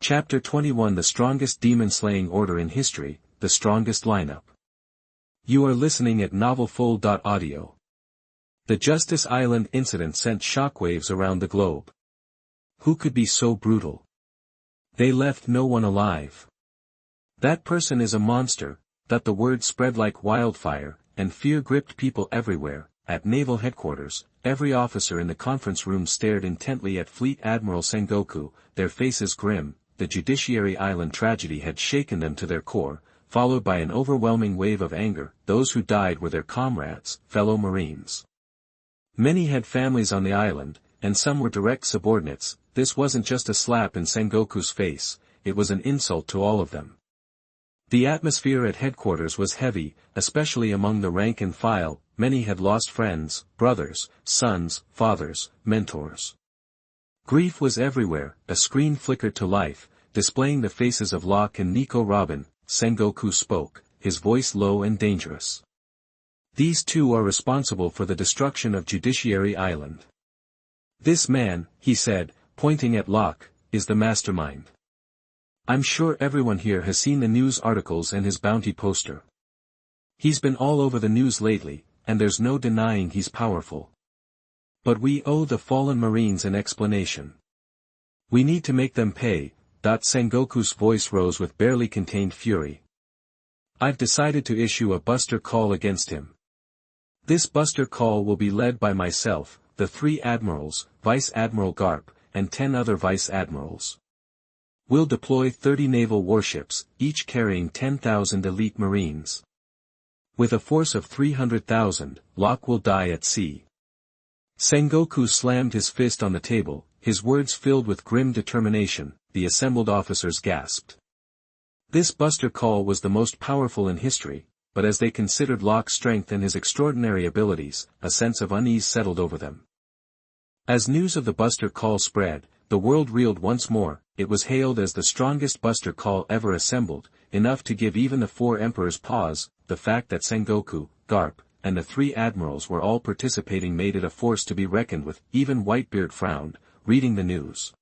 Chapter 21 The strongest demon-slaying order in history, the strongest lineup. You are listening at Mtlnovel Au. The Justice Island incident sent shockwaves around the globe. Who could be so brutal? They left no one alive. That person is a monster, that the word spread like wildfire, and fear gripped people everywhere. At naval headquarters, every officer in the conference room stared intently at Fleet Admiral Sengoku, their faces grim. The Judiciary Island tragedy had shaken them to their core, followed by an overwhelming wave of anger. Those who died were their comrades, fellow Marines. Many had families on the island, and some were direct subordinates. This wasn't just a slap in Sengoku's face, it was an insult to all of them. The atmosphere at headquarters was heavy, especially among the rank and file. Many had lost friends, brothers, sons, fathers, mentors. Grief was everywhere. A screen flickered to life, displaying the faces of Locke and Nico Robin. Sengoku spoke, his voice low and dangerous. These two are responsible for the destruction of Judiciary Island. This man, he said, pointing at Locke, is the mastermind. I'm sure everyone here has seen the news articles and his bounty poster. He's been all over the news lately, and there's no denying he's powerful. But we owe the fallen Marines an explanation. We need to make them pay. Sengoku's voice rose with barely contained fury. I've decided to issue a buster call against him. This buster call will be led by myself, the 3 admirals, Vice Admiral Garp, and 10 other Vice Admirals. We'll deploy 30 naval warships, each carrying 10,000 elite Marines. With a force of 300,000, Locke will die at sea. Sengoku slammed his fist on the table, his words filled with grim determination. The assembled officers gasped. This buster call was the most powerful in history, but as they considered Locke's strength and his extraordinary abilities, a sense of unease settled over them. As news of the buster call spread, the world reeled once more. It was hailed as the strongest buster call ever assembled, enough to give even the 4 emperors pause. The fact that Sengoku, Garp, and the 3 admirals were all participating made it a force to be reckoned with. Even Whitebeard frowned, reading the news.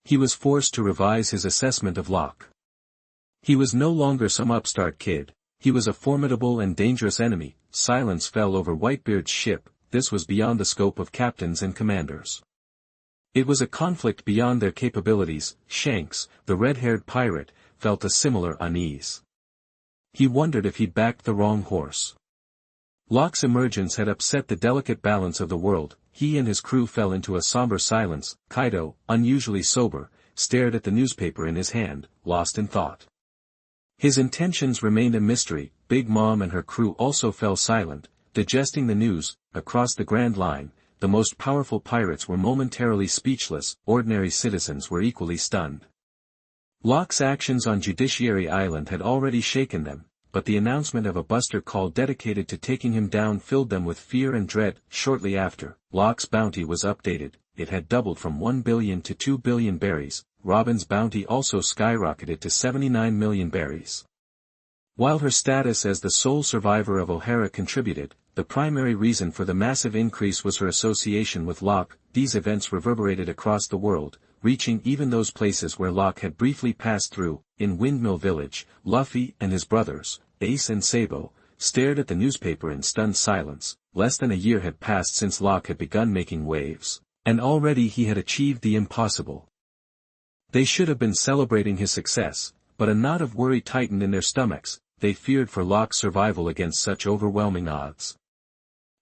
He was forced to revise his assessment of Locke. He was no longer some upstart kid, he was a formidable and dangerous enemy. Silence fell over Whitebeard's ship. This was beyond the scope of captains and commanders. It was a conflict beyond their capabilities. Shanks, the red-haired pirate, felt a similar unease. He wondered if he'd backed the wrong horse. Locke's emergence had upset the delicate balance of the world. He and his crew fell into a somber silence. Kaido, unusually sober, stared at the newspaper in his hand, lost in thought. His intentions remained a mystery. Big Mom and her crew also fell silent, digesting the news. Across the Grand Line, the most powerful pirates were momentarily speechless. Ordinary citizens were equally stunned. Locke's actions on Judiciary Island had already shaken them, but the announcement of a buster call dedicated to taking him down filled them with fear and dread. Shortly after, Locke's bounty was updated. It had doubled from 1 billion to 2 billion berries. Robin's bounty also skyrocketed to 79 million berries. While her status as the sole survivor of O'Hara contributed, the primary reason for the massive increase was her association with Locke. These events reverberated across the world, reaching even those places where Locke had briefly passed through. In Windmill Village, Luffy and his brothers, Ace and Sabo, stared at the newspaper in stunned silence. Less than a year had passed since Locke had begun making waves, and already he had achieved the impossible. They should have been celebrating his success, but a knot of worry tightened in their stomachs. They feared for Locke's survival against such overwhelming odds.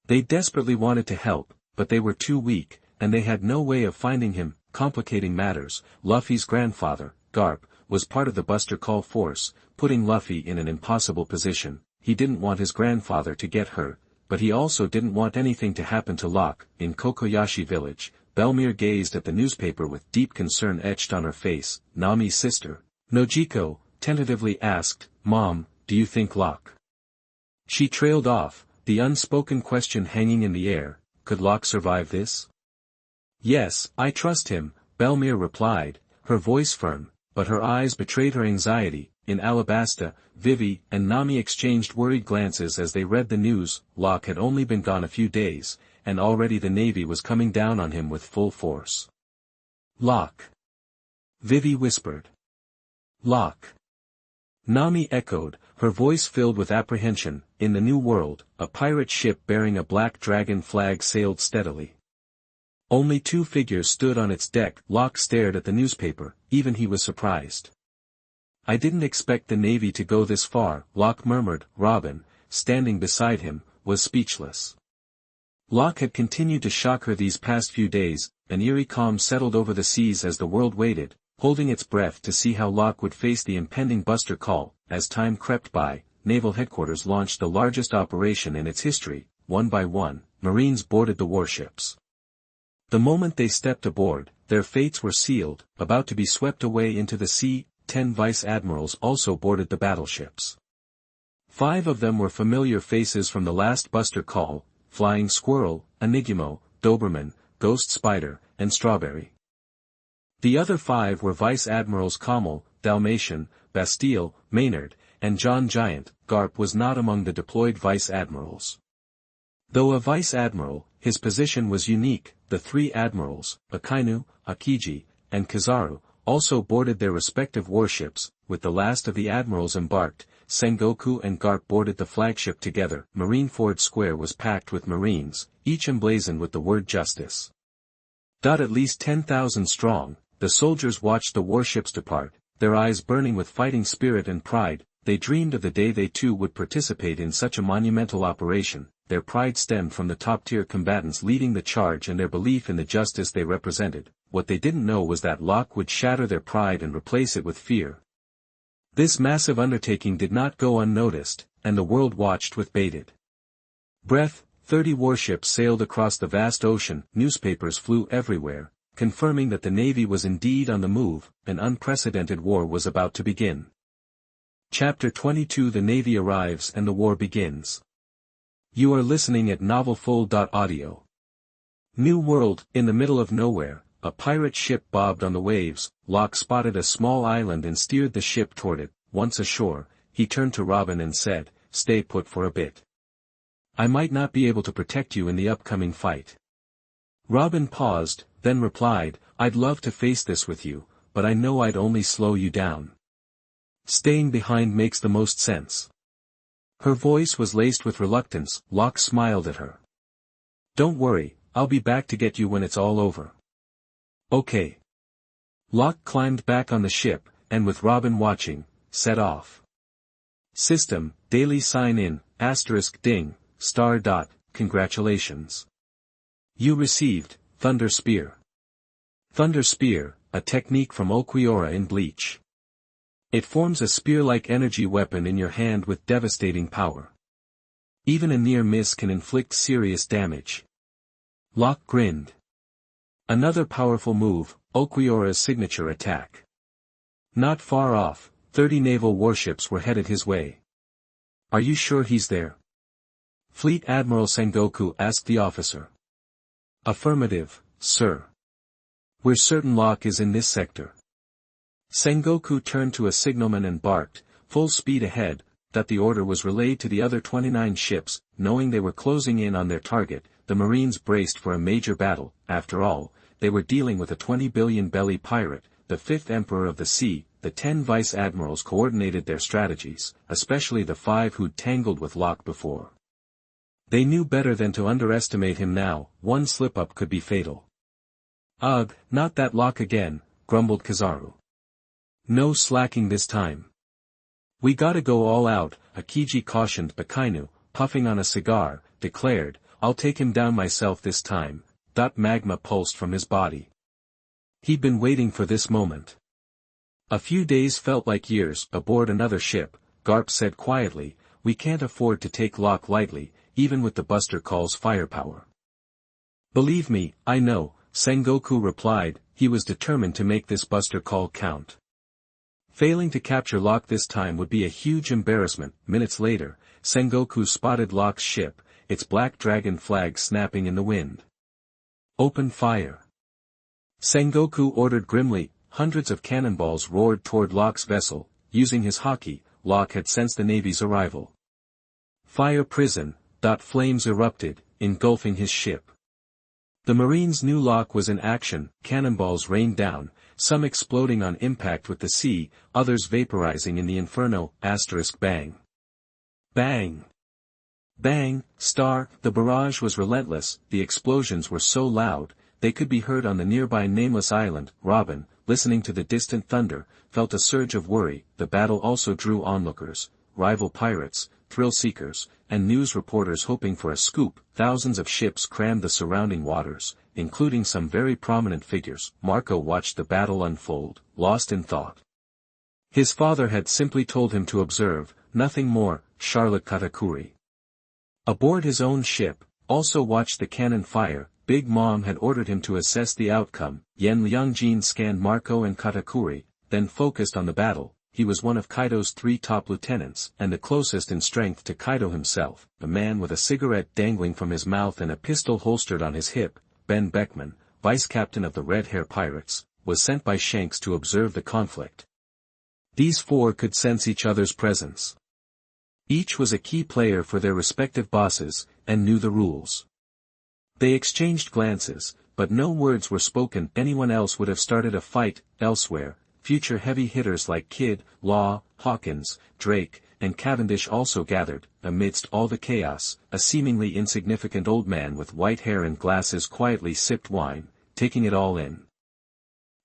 They desperately wanted to help, but they were too weak, and they had no way of finding him. Complicating matters, Luffy's grandfather, Garp, was part of the buster call force, putting Luffy in an impossible position. He didn't want his grandfather to get hurt, but he also didn't want anything to happen to Locke. In Kokoyashi Village, Belmere gazed at the newspaper with deep concern etched on her face. Nami's sister, Nojiko, tentatively asked, "Mom, do you think Locke?" She trailed off, the unspoken question hanging in the air. Could Locke survive this? "Yes, I trust him," Belmere replied, her voice firm, but her eyes betrayed her anxiety. In Alabasta, Vivi and Nami exchanged worried glances as they read the news. Locke had only been gone a few days, and already the Navy was coming down on him with full force. Locke. Vivi whispered. Locke. Nami echoed, her voice filled with apprehension. In the New World, a pirate ship bearing a black dragon flag sailed steadily. Only 2 figures stood on its deck. Locke stared at the newspaper, even he was surprised. I didn't expect the Navy to go this far, Locke murmured. Robin, standing beside him, was speechless. Locke had continued to shock her these past few days. An eerie calm settled over the seas as the world waited, holding its breath to see how Locke would face the impending Buster Call. As time crept by, Naval Headquarters launched the largest operation in its history. One by one, Marines boarded the warships. The moment they stepped aboard, their fates were sealed, about to be swept away into the sea. 10 vice admirals also boarded the battleships. 5 of them were familiar faces from the last Buster Call: Flying Squirrel, Enigmo, Doberman, Ghost Spider, and Strawberry. The other 5 were Vice Admirals Kamal, Dalmatian, Bastille, Maynard, and John Giant. Garp was not among the deployed Vice Admirals. Though a Vice Admiral, his position was unique. The 3 admirals, Akainu, Akiji, and Kizaru, also boarded their respective warships. With the last of the admirals embarked, Sengoku and Garp boarded the flagship together. Marineford Square was packed with Marines, each emblazoned with the word justice. At least 10,000 strong, the soldiers watched the warships depart, their eyes burning with fighting spirit and pride. They dreamed of the day they too would participate in such a monumental operation. Their pride stemmed from the top-tier combatants leading the charge and their belief in the justice they represented. What they didn't know was that Locke would shatter their pride and replace it with fear. This massive undertaking did not go unnoticed, and the world watched with bated breath. 30 warships sailed across the vast ocean. Newspapers flew everywhere, confirming that the Navy was indeed on the move. An unprecedented war was about to begin. Chapter 22: The Navy arrives and the war begins. You are listening at novelfull.audio. New World. In the middle of nowhere, a pirate ship bobbed on the waves. Locke spotted a small island and steered the ship toward it. Once ashore, he turned to Robin and said, "Stay put for a bit. I might not be able to protect you in the upcoming fight." Robin paused, then replied, "I'd love to face this with you, but I know I'd only slow you down. Staying behind makes the most sense." Her voice was laced with reluctance. Locke smiled at her. "Don't worry, I'll be back to get you when it's all over." "Okay." Locke climbed back on the ship, and with Robin watching, set off. System, daily sign-in, *, ding, *. Congratulations. You received, Thunder Spear. Thunder Spear, a technique from Ulquiorra in Bleach. It forms a spear-like energy weapon in your hand with devastating power. Even a near miss can inflict serious damage. Locke grinned. Another powerful move, Ulquiorra's signature attack. Not far off, 30 naval warships were headed his way. "Are you sure he's there?" Fleet Admiral Sengoku asked the officer. "Affirmative, sir. We're certain Locke is in this sector." Sengoku turned to a signalman and barked, "Full speed ahead." That the order was relayed to the other 29 ships. Knowing they were closing in on their target, the Marines braced for a major battle. After all, they were dealing with a 20 billion belly pirate, the 5th Emperor of the Sea. The 10 vice admirals coordinated their strategies, especially the 5 who'd tangled with Locke before. They knew better than to underestimate him now. One slip-up could be fatal. "Ugh, not that Locke again," grumbled Kizaru. "No slacking this time. We gotta go all out," Akiji cautioned. Akainu, puffing on a cigar, declared, "I'll take him down myself this time." Magma pulsed from his body. He'd been waiting for this moment. A few days felt like years. Aboard another ship, Garp said quietly, "We can't afford to take Locke lightly, even with the Buster Call's firepower." "Believe me, I know," Sengoku replied. He was determined to make this Buster Call count. Failing to capture Locke this time would be a huge embarrassment. Minutes later, Sengoku spotted Locke's ship, its black dragon flag snapping in the wind. "Open fire." Sengoku ordered grimly. Hundreds of cannonballs roared toward Locke's vessel. Using his haki, Locke had sensed the Navy's arrival. "Fire prison." Flames erupted, engulfing his ship. The Marines knew Locke was in action. Cannonballs rained down, some exploding on impact with the sea, others vaporizing in the inferno, bang. Bang! Bang! The barrage was relentless, the explosions were so loud, they could be heard on the nearby nameless island. Robin, listening to the distant thunder, felt a surge of worry. The battle also drew onlookers, rival pirates, thrill-seekers, and news reporters hoping for a scoop. Thousands of ships crammed the surrounding waters, including some very prominent figures. Marco watched the battle unfold, lost in thought. His father had simply told him to observe, nothing more. Charlotte Katakuri, aboard his own ship, also watched the cannon fire. Big Mom had ordered him to assess the outcome. Yen Liangjin scanned Marco and Katakuri, then focused on the battle. He was one of Kaido's 3 top lieutenants, and the closest in strength to Kaido himself, a man with a cigarette dangling from his mouth and a pistol holstered on his hip. Ben Beckman, vice-captain of the Red-haired pirates, was sent by Shanks to observe the conflict. These 4 could sense each other's presence. Each was a key player for their respective bosses, and knew the rules. They exchanged glances, but no words were spoken. Anyone else would have started a fight. Elsewhere, future heavy hitters like Kid, Law, Hawkins, Drake, and Cavendish also gathered. Amidst all the chaos, a seemingly insignificant old man with white hair and glasses quietly sipped wine, taking it all in.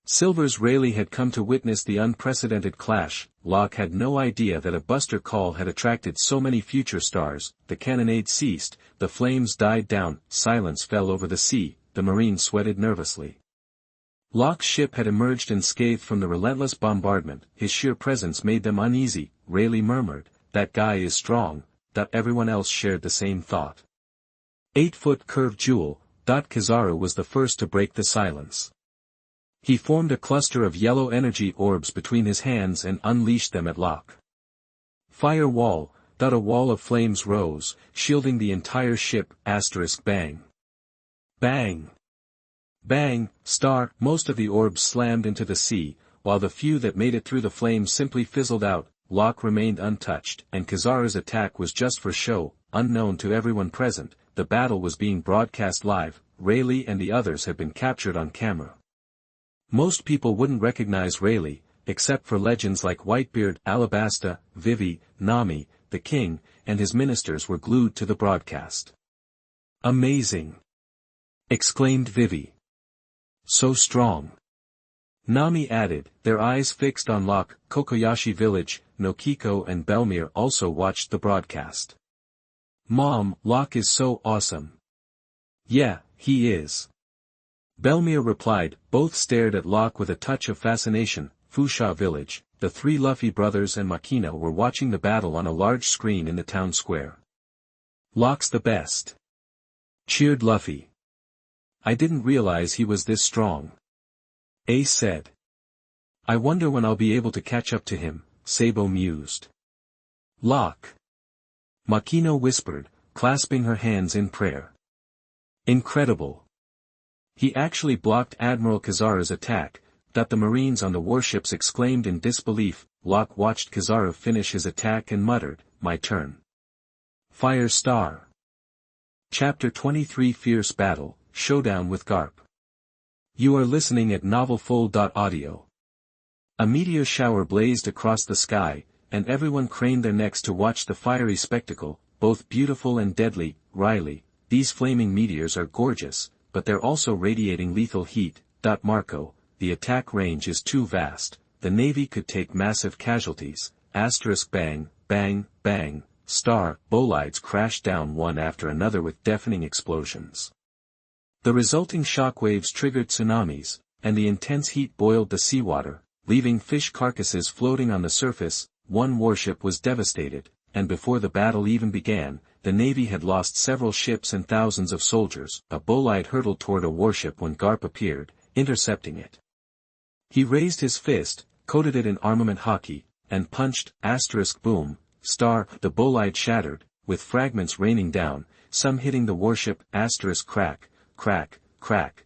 Silver's Rayleigh had come to witness the unprecedented clash. Locke had no idea that a buster call had attracted so many future stars. The cannonade ceased, the flames died down, silence fell over the sea, the Marine sweated nervously. Locke's ship had emerged unscathed from the relentless bombardment. His sheer presence made them uneasy. Rayleigh murmured, "That guy is strong." Everyone else shared the same thought. 8-foot curved jewel. Kizaru was the first to break the silence. He formed a cluster of yellow energy orbs between his hands and unleashed them at Locke. Fire wall. A wall of flames rose, shielding the entire ship. Bang. Bang. Bang. Most of the orbs slammed into the sea, while the few that made it through the flames simply fizzled out. Locke remained untouched, and Kizaru's attack was just for show, unknown to everyone present. The battle was being broadcast live. Rayleigh and the others had been captured on camera. Most people wouldn't recognize Rayleigh, except for legends like Whitebeard. Alabasta, Vivi, Nami, the king, and his ministers were glued to the broadcast. "Amazing!" exclaimed Vivi. "So strong." Nami added, their eyes fixed on Locke. Kokoyashi Village, Nokiko and Belmere also watched the broadcast. "Mom, Locke is so awesome." "Yeah, he is." Belmere replied. Both stared at Locke with a touch of fascination. Fusha Village, the 3 Luffy brothers and Makino were watching the battle on a large screen in the town square. "Locke's the best," cheered Luffy. "I didn't realize he was this strong," Ace said. "I wonder when I'll be able to catch up to him," Sabo mused. "Locke," Makino whispered, clasping her hands in prayer. "Incredible. He actually blocked Admiral Kizaru's attack." The Marines on the warships exclaimed in disbelief. Locke watched Kizaru finish his attack and muttered, "My turn." Fire Star. Chapter 23 Fierce Battle, Showdown with Garp. You are listening at novelfull.audio. A meteor shower blazed across the sky, and everyone craned their necks to watch the fiery spectacle, both beautiful and deadly. Riley, these flaming meteors are gorgeous, but they're also radiating lethal heat. Marco, the attack range is too vast, the Navy could take massive casualties. Bang, bang, bang, bolides crashed down one after another with deafening explosions. The resulting shockwaves triggered tsunamis, and the intense heat boiled the seawater, leaving fish carcasses floating on the surface. One warship was devastated, and before the battle even began, the Navy had lost several ships and thousands of soldiers. A bolide hurtled toward a warship when Garp appeared, intercepting it. He raised his fist, coated it in armament haki, and punched. Boom, the bolide shattered, with fragments raining down, some hitting the warship. Crack, crack, crack,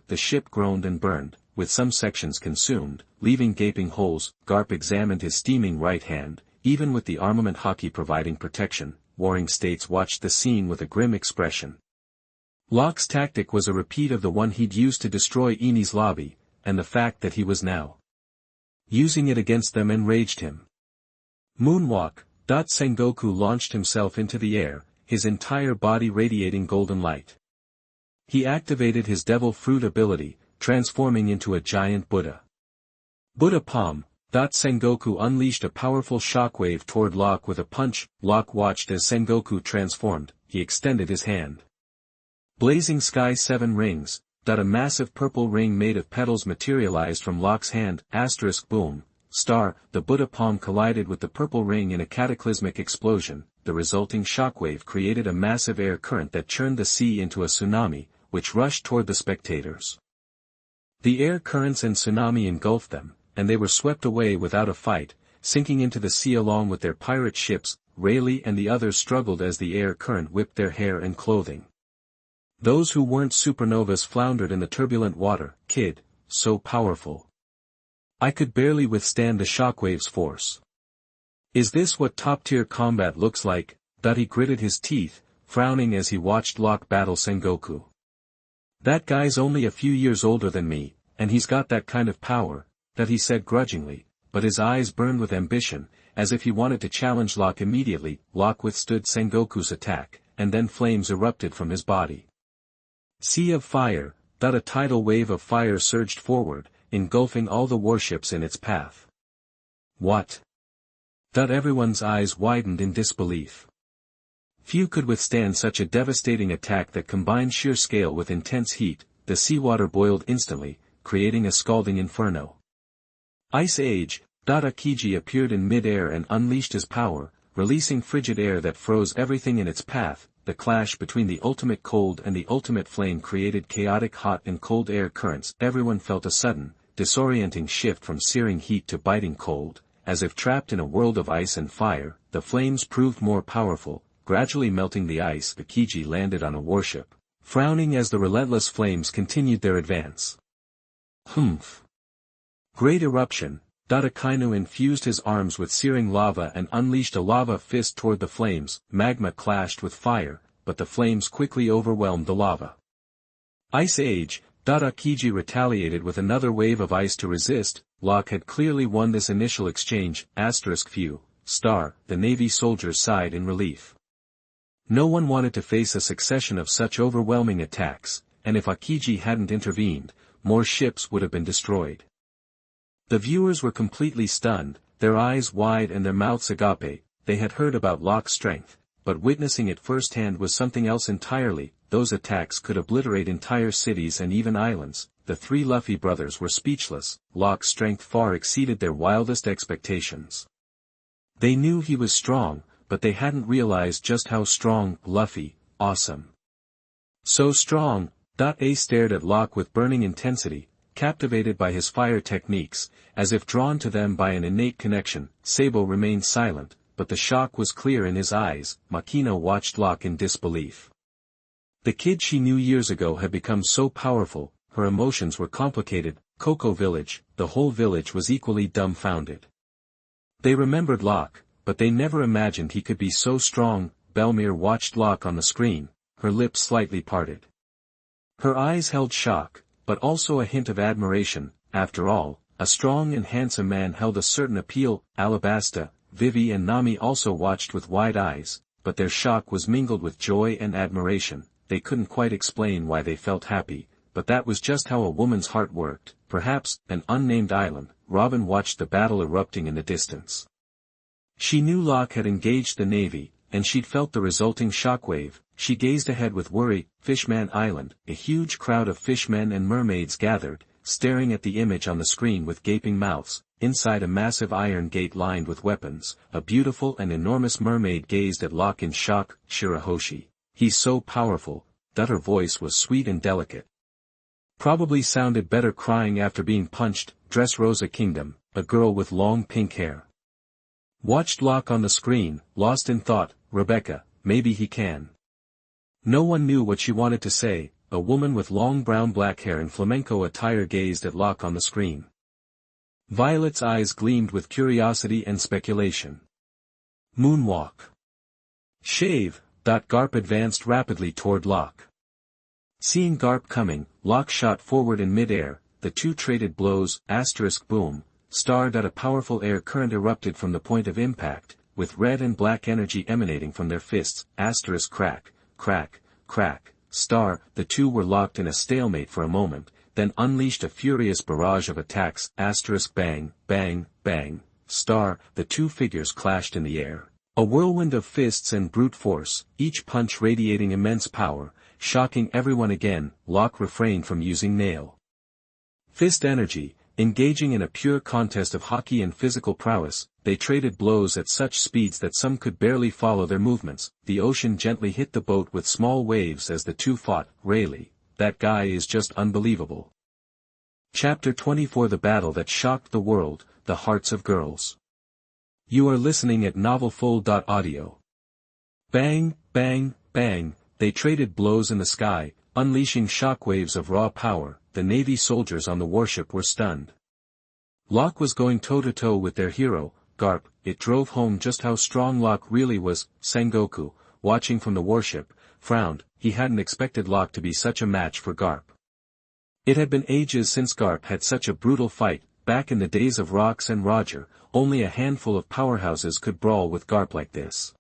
the ship groaned and burned, with some sections consumed, leaving gaping holes. Garp examined his steaming right hand. Even with the armament haki providing protection, warring states watched the scene with a grim expression. Locke's tactic was a repeat of the one he'd used to destroy Eni's lobby. and the fact that he was now using it against them enraged him. Moonwalk. Sengoku launched himself into the air, his entire body radiating golden light. He activated his devil fruit ability, transforming into a giant Buddha. Buddha Palm. Sengoku unleashed a powerful shockwave toward Locke with a punch. Locke watched as Sengoku transformed. He extended his hand. Blazing Sky 7 Rings. A massive purple ring made of petals materialized from Locke's hand. Boom. Star. The Buddha palm collided with the purple ring in a cataclysmic explosion. The resulting shockwave created a massive air current that churned the sea into a tsunami, which rushed toward the spectators. The air currents and tsunami engulfed them, and they were swept away without a fight, sinking into the sea along with their pirate ships. Rayleigh and the others struggled as the air current whipped their hair and clothing. Those who weren't supernovas floundered in the turbulent water. Kid, so powerful. I could barely withstand the shockwave's force. Is this what top-tier combat looks like? He gritted his teeth, frowning as he watched Locke battle Sengoku. That guy's only a few years older than me, and he's got that kind of power, he said grudgingly, but his eyes burned with ambition, as if he wanted to challenge Locke immediately. Locke withstood Sengoku's attack, and then flames erupted from his body. Sea of Fire. A tidal wave of fire surged forward, engulfing all the warships in its path. What? Everyone's eyes widened in disbelief. Few could withstand such a devastating attack that combined sheer scale with intense heat. The seawater boiled instantly, creating a scalding inferno. Ice Age. Akiji appeared in mid-air and unleashed his power, releasing frigid air that froze everything in its path. The clash between the ultimate cold and the ultimate flame created chaotic hot and cold air currents. Everyone felt a sudden, disorienting shift from searing heat to biting cold, as if trapped in a world of ice and fire. The flames proved more powerful, gradually melting the ice. Akiji landed on a warship, frowning as the relentless flames continued their advance. Humph. Great eruption. Akainu infused his arms with searing lava and unleashed a lava fist toward the flames. Magma clashed with fire, but the flames quickly overwhelmed the lava. Ice Age. Akiji retaliated with another wave of ice to resist. Locke had clearly won this initial exchange. Few. Star. The Navy soldiers sighed in relief. No one wanted to face a succession of such overwhelming attacks, and if Akiji hadn't intervened, more ships would have been destroyed. The viewers were completely stunned, their eyes wide and their mouths agape. They had heard about Locke's strength, but witnessing it firsthand was something else entirely. Those attacks could obliterate entire cities and even islands. The three Luffy brothers were speechless. Locke's strength far exceeded their wildest expectations. They knew he was strong, but they hadn't realized just how strong. Luffy, awesome. So strong. A stared at Locke with burning intensity, captivated by his fire techniques, as if drawn to them by an innate connection. Sabo remained silent, but the shock was clear in his eyes. Makino watched Locke in disbelief. The kid she knew years ago had become so powerful, her emotions were complicated. Cocoa Village, the whole village was equally dumbfounded. They remembered Locke, but they never imagined he could be so strong. Belmere watched Locke on the screen, her lips slightly parted. Her eyes held shock, but also a hint of admiration. After all, a strong and handsome man held a certain appeal. Alabasta, Vivi and Nami also watched with wide eyes, but their shock was mingled with joy and admiration. They couldn't quite explain why they felt happy, but that was just how a woman's heart worked. Perhaps, an unnamed island. Robin watched the battle erupting in the distance. She knew Locke had engaged the Navy, and she'd felt the resulting shockwave. She gazed ahead with worry. Fishman Island. A huge crowd of fishmen and mermaids gathered, staring at the image on the screen with gaping mouths. Inside a massive iron gate lined with weapons, a beautiful and enormous mermaid gazed at Locke in shock. Shirahoshi. He's so powerful. Her voice was sweet and delicate. Probably sounded better crying after being punched. Dressrosa Kingdom. A girl with long pink hair watched Locke on the screen, lost in thought. Rebecca, maybe he can. No one knew what she wanted to say. A woman with long brown-black hair and flamenco attire gazed at Locke on the screen. Violet's eyes gleamed with curiosity and speculation. Moonwalk. Shave. Garp advanced rapidly toward Locke. Seeing Garp coming, Locke shot forward in mid-air, the two traded blows, boom, starred at a powerful air current erupted from the point of impact, with red and black energy emanating from their fists, crack, crack, crack, the two were locked in a stalemate for a moment, then unleashed a furious barrage of attacks, bang, bang, bang, the two figures clashed in the air. A whirlwind of fists and brute force, each punch radiating immense power, shocking everyone again. Locke refrained from using nail fist energy, engaging in a pure contest of haki and physical prowess. They traded blows at such speeds that some could barely follow their movements. The ocean gently hit the boat with small waves as the two fought. Rayleigh, that guy is just unbelievable. Chapter 24 The Battle That Shocked the World, The Hearts of Girls. You are listening at novelfull.audio. Bang, bang, bang, they traded blows in the sky, unleashing shockwaves of raw power. The Navy soldiers on the warship were stunned. Locke was going toe-to-toe with their hero, Garp. It drove home just how strong Locke really was. Sengoku, watching from the warship, frowned. He hadn't expected Locke to be such a match for Garp. It had been ages since Garp had such a brutal fight. Back in the days of Rox and Roger, only a handful of powerhouses could brawl with Garp like this.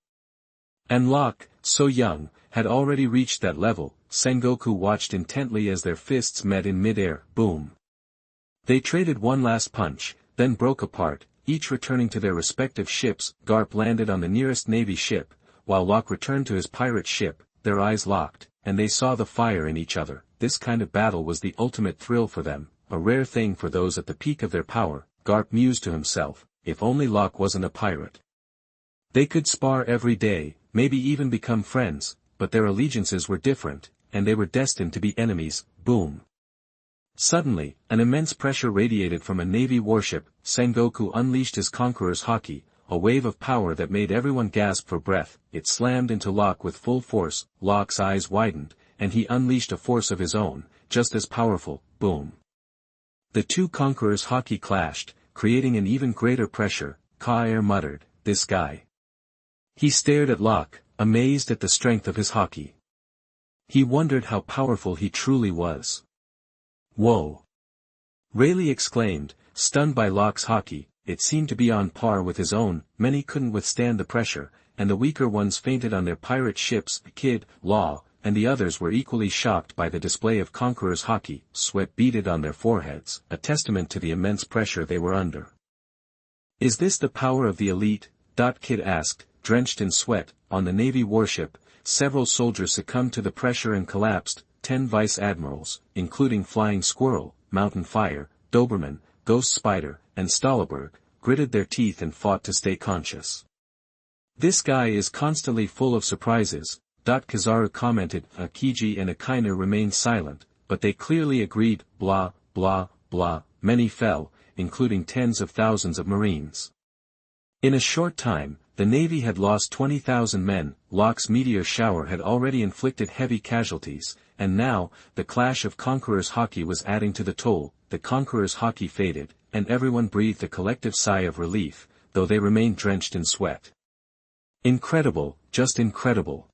And Locke, so young, had already reached that level. Sengoku watched intently as their fists met in mid-air. Boom. They traded one last punch, then broke apart, each returning to their respective ships. Garp landed on the nearest Navy ship, while Locke returned to his pirate ship. Their eyes locked, and they saw the fire in each other. This kind of battle was the ultimate thrill for them, a rare thing for those at the peak of their power. Garp mused to himself, if only Locke wasn't a pirate. They could spar every day, maybe even become friends, but their allegiances were different, and they were destined to be enemies. Boom. Suddenly, an immense pressure radiated from a Navy warship. Sengoku unleashed his Conqueror's Haki, a wave of power that made everyone gasp for breath. It slammed into Locke with full force. Locke's eyes widened, and he unleashed a force of his own, just as powerful. Boom. The two Conqueror's Haki clashed, creating an even greater pressure. Kair muttered, this guy. He stared at Locke, amazed at the strength of his Haki. He wondered how powerful he truly was. Whoa! Rayleigh exclaimed, stunned by Locke's Haki. It seemed to be on par with his own. Many couldn't withstand the pressure, and the weaker ones fainted on their pirate ships. Kid, Law, and the others were equally shocked by the display of Conqueror's Haki. Sweat beaded on their foreheads, a testament to the immense pressure they were under. Is this the power of the elite? Kid asked, drenched in sweat. On the Navy warship, several soldiers succumbed to the pressure and collapsed. 10 vice admirals, including Flying Squirrel, Mountain Fire, Doberman, Ghost Spider, and Stahleberg, gritted their teeth and fought to stay conscious. This guy is constantly full of surprises. Kizaru commented. Akiji and Akainu remained silent, but they clearly agreed. Blah, blah, blah. Many fell, including tens of thousands of Marines. In a short time, the Navy had lost 20,000 men. Locke's meteor shower had already inflicted heavy casualties, and now, the clash of Conqueror's Haki was adding to the toll. The Conqueror's Haki faded, and everyone breathed a collective sigh of relief, though they remained drenched in sweat. Incredible, just incredible.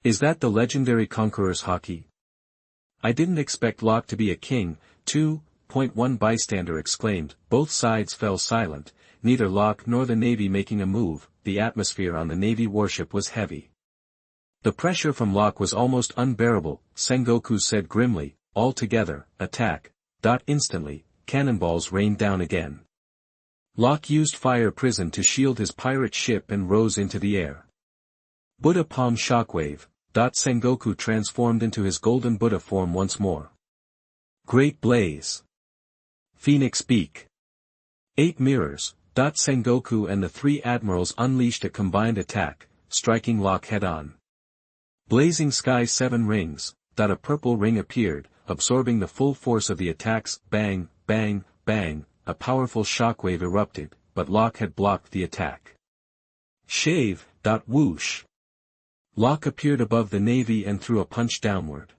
Is that the legendary Conqueror's Haki? I didn't expect Locke to be a king. 2.1 bystander exclaimed. Both sides fell silent, neither Locke nor the Navy making a move. The atmosphere on the Navy warship was heavy. The pressure from Locke was almost unbearable. Sengoku said grimly, all together, attack. Instantly, cannonballs rained down again. Locke used fire prison to shield his pirate ship and rose into the air. Buddha palm shockwave. Sengoku transformed into his golden Buddha form once more. Great blaze. Phoenix beak. 8 mirrors. Sengoku and the 3 admirals unleashed a combined attack, striking Locke head-on. Blazing sky 7 rings. A purple ring appeared, absorbing the full force of the attacks. Bang, bang, bang, a powerful shockwave erupted, but Locke had blocked the attack. Shave. Whoosh. Locke appeared above the Navy and threw a punch downward.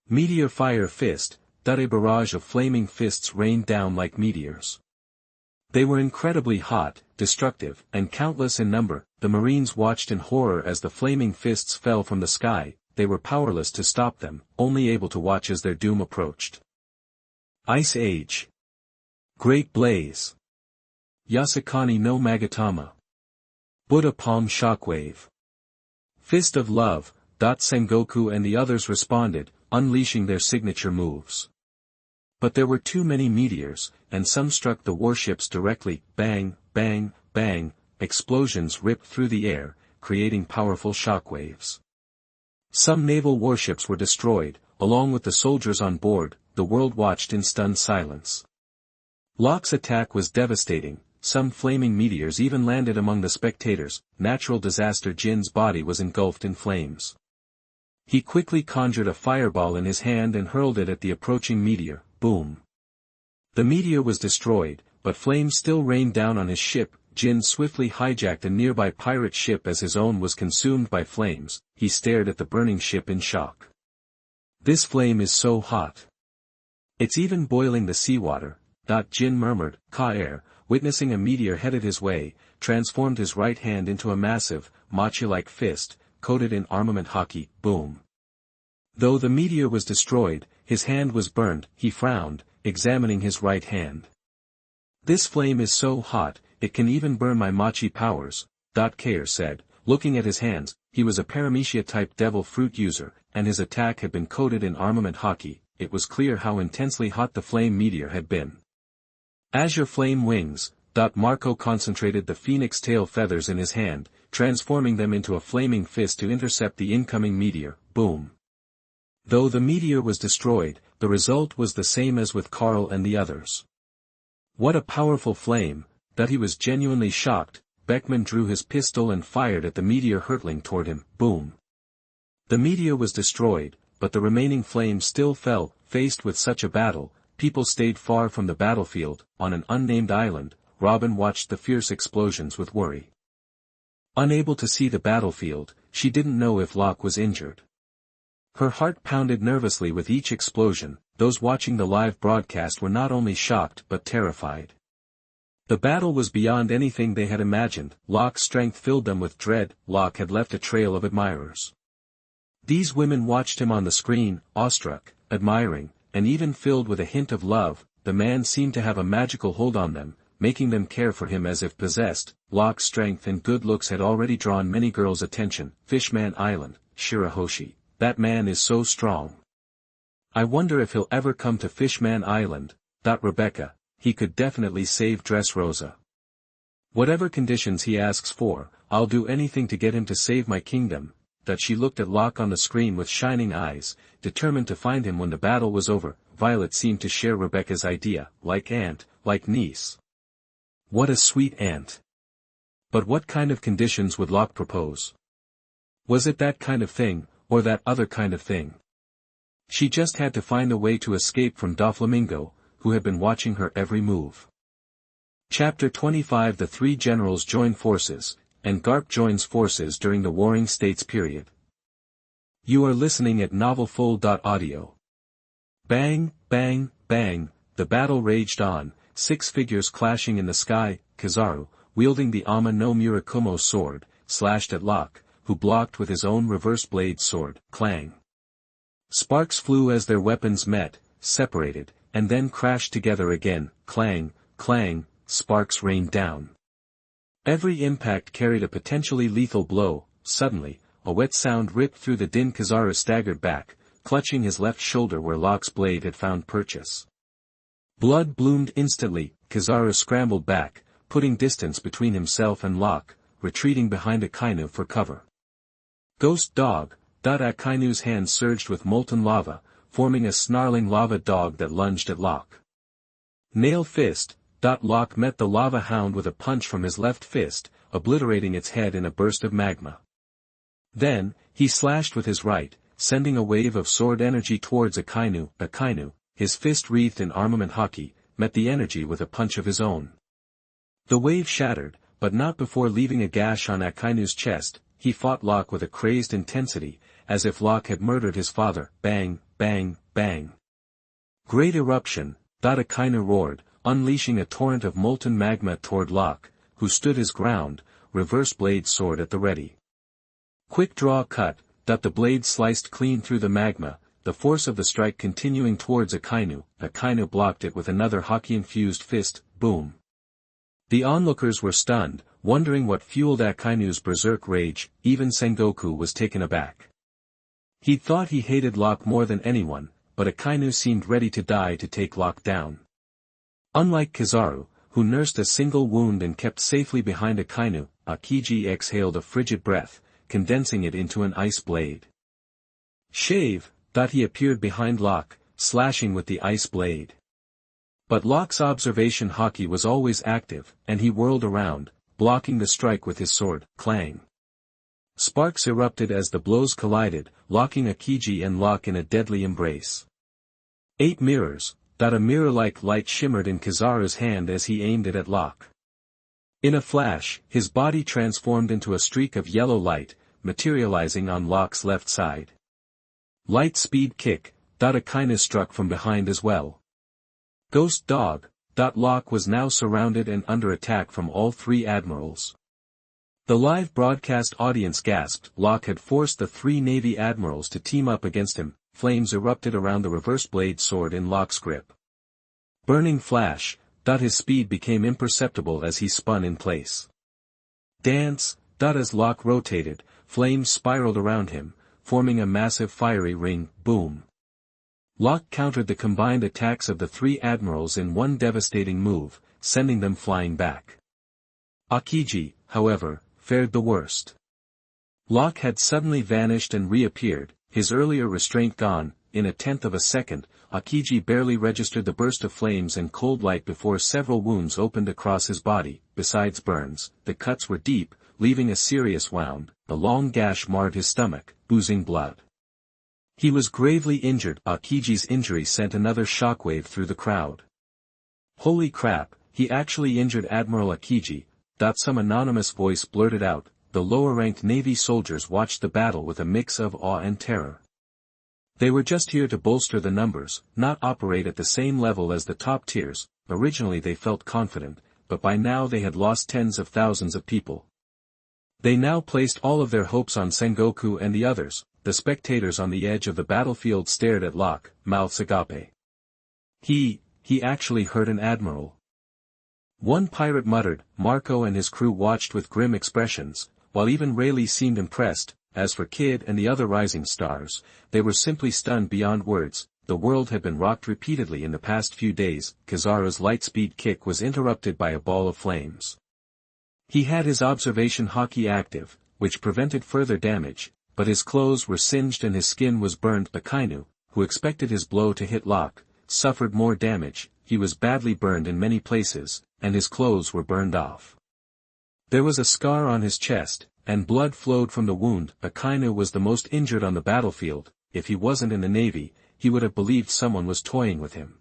Meteor fire fist. A barrage of flaming fists rained down like meteors. They were incredibly hot, destructive, and countless in number. The Marines watched in horror as the flaming fists fell from the sky. They were powerless to stop them, only able to watch as their doom approached. Ice Age. Great Blaze. Yasukani no Magatama. Buddha Palm Shockwave. Fist of Love. Sengoku and the others responded, unleashing their signature moves. But there were too many meteors, and some struck the warships directly. Bang, bang, bang, explosions ripped through the air, creating powerful shockwaves. Some naval warships were destroyed, along with the soldiers on board. The world watched in stunned silence. Locke's attack was devastating. Some flaming meteors even landed among the spectators. Natural disaster. Jin's body was engulfed in flames. He quickly conjured a fireball in his hand and hurled it at the approaching meteor. Boom. The meteor was destroyed, but flames still rained down on his ship. Jin swiftly hijacked a nearby pirate ship as his own was consumed by flames. He stared at the burning ship in shock. This flame is so hot. It's even boiling the seawater. Jin murmured. Ka-air, witnessing a meteor headed his way, transformed his right hand into a massive, machi-like fist, coated in armament haki. Boom. Though the meteor was destroyed, his hand was burned. He frowned, examining his right hand. This flame is so hot, it can even burn my machi powers. Kair said, looking at his hands. He was a paramecia-type devil fruit user, and his attack had been coated in armament haki. It was clear how intensely hot the flame meteor had been. Azure flame wings. Marco concentrated the phoenix tail feathers in his hand, transforming them into a flaming fist to intercept the incoming meteor. Boom. Though the meteor was destroyed, the result was the same as with Carl and the others. What a powerful flame, that he was genuinely shocked. Beckman drew his pistol and fired at the meteor hurtling toward him. Boom. The meteor was destroyed, but the remaining flames still fell. Faced with such a battle, people stayed far from the battlefield. On an unnamed island, Robin watched the fierce explosions with worry. Unable to see the battlefield, she didn't know if Locke was injured. Her heart pounded nervously with each explosion. Those watching the live broadcast were not only shocked but terrified. The battle was beyond anything they had imagined. Locke's strength filled them with dread. Locke had left a trail of admirers. These women watched him on the screen, awestruck, admiring, and even filled with a hint of love. The man seemed to have a magical hold on them, making them care for him as if possessed. Locke's strength and good looks had already drawn many girls' attention. Fishman Island, Shirahoshi. That man is so strong. I wonder if he'll ever come to Fishman Island. Rebecca, he could definitely save Dressrosa. Whatever conditions he asks for, I'll do anything to get him to save my kingdom. She looked at Locke on the screen with shining eyes, determined to find him when the battle was over. Violet seemed to share Rebecca's idea. Like aunt, like niece. What a sweet aunt. But what kind of conditions would Locke propose? Was it that kind of thing, or that other kind of thing? She just had to find a way to escape from Doflamingo, who had been watching her every move. Chapter 25. The three generals join forces, and Garp joins forces during the Warring States period. You are listening at novelfull.audio. Bang, bang, bang, the battle raged on, 6 figures clashing in the sky. Kizaru, wielding the Ama no Murakumo sword, slashed at Locke, who blocked with his own reverse blade sword. Clang. Sparks flew as their weapons met, separated, and then crashed together again. Clang, clang, sparks rained down. Every impact carried a potentially lethal blow. Suddenly, a wet sound ripped through the din. Kizaru staggered back, clutching his left shoulder where Locke's blade had found purchase. Blood bloomed instantly. Kizaru scrambled back, putting distance between himself and Locke, retreating behind Akainu for cover. Ghost dog. Akainu's hand surged with molten lava, forming a snarling lava dog that lunged at Locke. Nail fist. Locke met the lava hound with a punch from his left fist, obliterating its head in a burst of magma. Then, he slashed with his right, sending a wave of sword energy towards Akainu. Akainu, his fist wreathed in armament haki, met the energy with a punch of his own. The wave shattered, but not before leaving a gash on Akainu's chest. He fought Locke with a crazed intensity, as if Locke had murdered his father. Bang, bang, bang. Great eruption. Akainu roared, unleashing a torrent of molten magma toward Locke, who stood his ground, reverse blade sword at the ready. Quick draw cut. The blade sliced clean through the magma, the force of the strike continuing towards Akainu. Akainu blocked it with another Haki-infused fist, boom. The onlookers were stunned, wondering what fueled Akainu's berserk rage. Even Sengoku was taken aback. He thought he hated Locke more than anyone, but Akainu seemed ready to die to take Locke down. Unlike Kizaru, who nursed a single wound and kept safely behind Akainu, Akiji exhaled a frigid breath, condensing it into an ice blade. Shave, thought he appeared behind Locke, slashing with the ice blade. But Locke's observation Haki was always active, and he whirled around, blocking the strike with his sword. Clang. Sparks erupted as the blows collided, locking Akiji and Locke in a deadly embrace. 8 mirrors, thought a mirror-like light shimmered in Kizaru's hand as he aimed it at Locke. In a flash, his body transformed into a streak of yellow light, materializing on Locke's left side. Light speed kick, Akainu struck from behind as well. Ghost dog, Locke was now surrounded and under attack from all 3 admirals. The live broadcast audience gasped. Locke had forced the 3 Navy admirals to team up against him. Flames erupted around the reverse blade sword in Locke's grip. Burning flash, his speed became imperceptible as he spun in place. Dance, as Locke rotated, flames spiraled around him, forming a massive fiery ring. Boom. Locke countered the combined attacks of the 3 admirals in one devastating move, sending them flying back. Akiji, however, fared the worst. Locke had suddenly vanished and reappeared, his earlier restraint gone. In a tenth of a second, Akiji barely registered the burst of flames and cold light before several wounds opened across his body. Besides burns, the cuts were deep, leaving a serious wound. The long gash marred his stomach, oozing blood. He was gravely injured. Akiji's injury sent another shockwave through the crowd. Holy crap, he actually injured Admiral Akiji, some anonymous voice blurted out. The lower-ranked Navy soldiers watched the battle with a mix of awe and terror. They were just here to bolster the numbers, not operate at the same level as the top tiers. Originally they felt confident, but by now they had lost tens of thousands of people. They now placed all of their hopes on Sengoku and the others. The spectators on the edge of the battlefield stared at Locke, mouths agape. He actually hurt an admiral. One pirate muttered. Marco and his crew watched with grim expressions, while even Rayleigh seemed impressed. As for Kid and the other rising stars, they were simply stunned beyond words. The world had been rocked repeatedly in the past few days. Kizaru's light-speed kick was interrupted by a ball of flames. He had his observation Haki active, which prevented further damage, but his clothes were singed and his skin was burned. Akainu, who expected his blow to hit Locke, suffered more damage. He was badly burned in many places, and his clothes were burned off. There was a scar on his chest, and blood flowed from the wound. Akainu was the most injured on the battlefield. If he wasn't in the Navy, he would have believed someone was toying with him.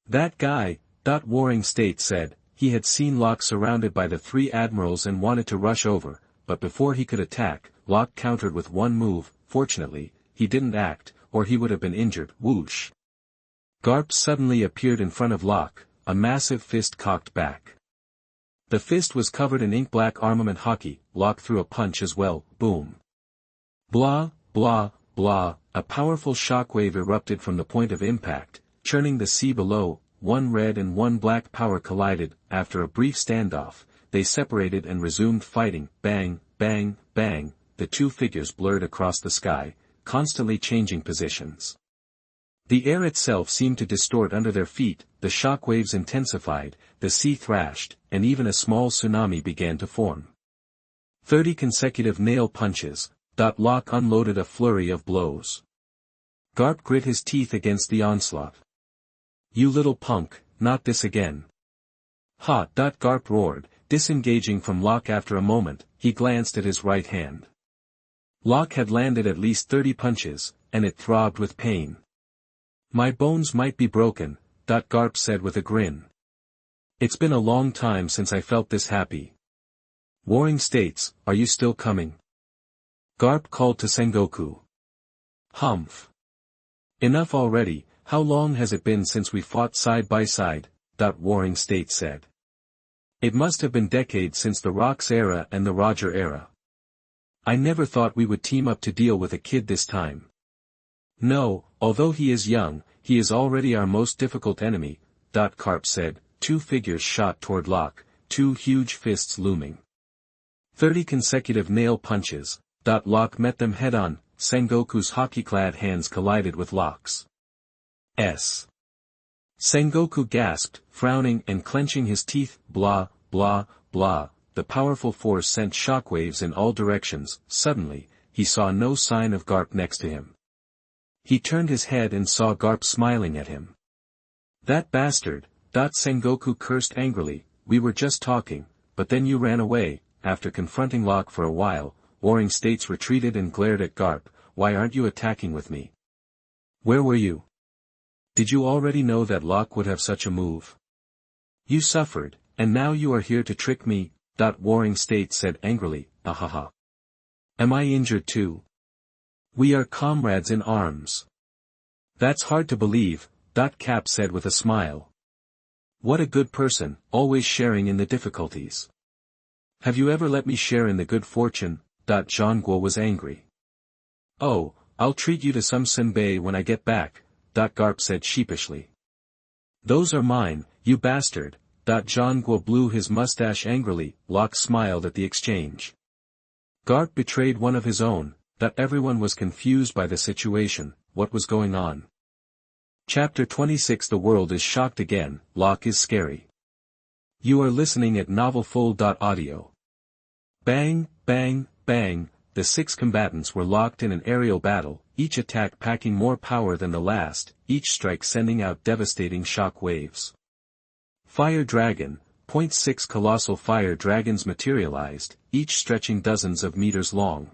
That guy, Warring State said. He had seen Locke surrounded by the 3 admirals and wanted to rush over, but before he could attack, Locke countered with one move. Fortunately, he didn't act, or he would have been injured. Whoosh. Garp suddenly appeared in front of Locke, a massive fist cocked back. The fist was covered in ink-black armament Haki. Locke threw a punch as well. Boom. Blah, blah, blah. A powerful shockwave erupted from the point of impact, churning the sea below. One red and one black power collided. After a brief standoff, they separated and resumed fighting. Bang, bang, bang. The 2 figures blurred across the sky, constantly changing positions. The air itself seemed to distort under their feet. The shockwaves intensified, the sea thrashed, and even a small tsunami began to form. 30 consecutive nail punches. Locke unloaded a flurry of blows. Garp grit his teeth against the onslaught. You little punk, not this again. Ha! Garp roared, disengaging from Locke. After a moment, he glanced at his right hand. Locke had landed at least 30 punches, and it throbbed with pain. My bones might be broken, Garp said with a grin. It's been a long time since I felt this happy. Warring States, are you still coming? Garp called to Sengoku. Humph. Enough already. How long has it been since we fought side by side? Warring State said. It must have been decades since the Rocks era and the Roger era. I never thought we would team up to deal with a kid this time. No, Although he is young, he is already our most difficult enemy, Garp said. Two figures shot toward Locke, two huge fists looming. 30 consecutive nail punches. Locke met them head-on. Sengoku's haki-clad hands collided with Locke's. Sengoku gasped, frowning and clenching his teeth. Blah, blah, blah. The powerful force sent shockwaves in all directions. Suddenly, he saw no sign of Garp next to him. He turned his head and saw Garp smiling at him. That bastard, Sengoku cursed angrily. We were just talking, but then you ran away. After confronting Locke for a while, Warring States retreated and glared at Garp. Why aren't you attacking with me? Where were you? Did you already know that Locke would have such a move? You suffered, and now you are here to trick me, Warring States said angrily. Ahaha. Am I injured too? We are comrades in arms. That's hard to believe, Cap said with a smile. What a good person, always sharing in the difficulties. Have you ever let me share in the good fortune? Zhongguo was angry. Oh, I'll treat you to some senbei when I get back, Garp said sheepishly. Those are mine, you bastard, Zhongguo blew his mustache angrily. Locke smiled at the exchange. Garp betrayed one of his own. Everyone was confused by the situation. What was going on? Chapter 26. The world is shocked again. Locke is scary. You are listening at novelfull.audio. Bang, bang, bang. The 6 combatants were locked in an aerial battle, each attack packing more power than the last, each strike sending out devastating shock waves. Fire Dragon, 0.6 colossal fire dragons materialized, each stretching dozens of meters long.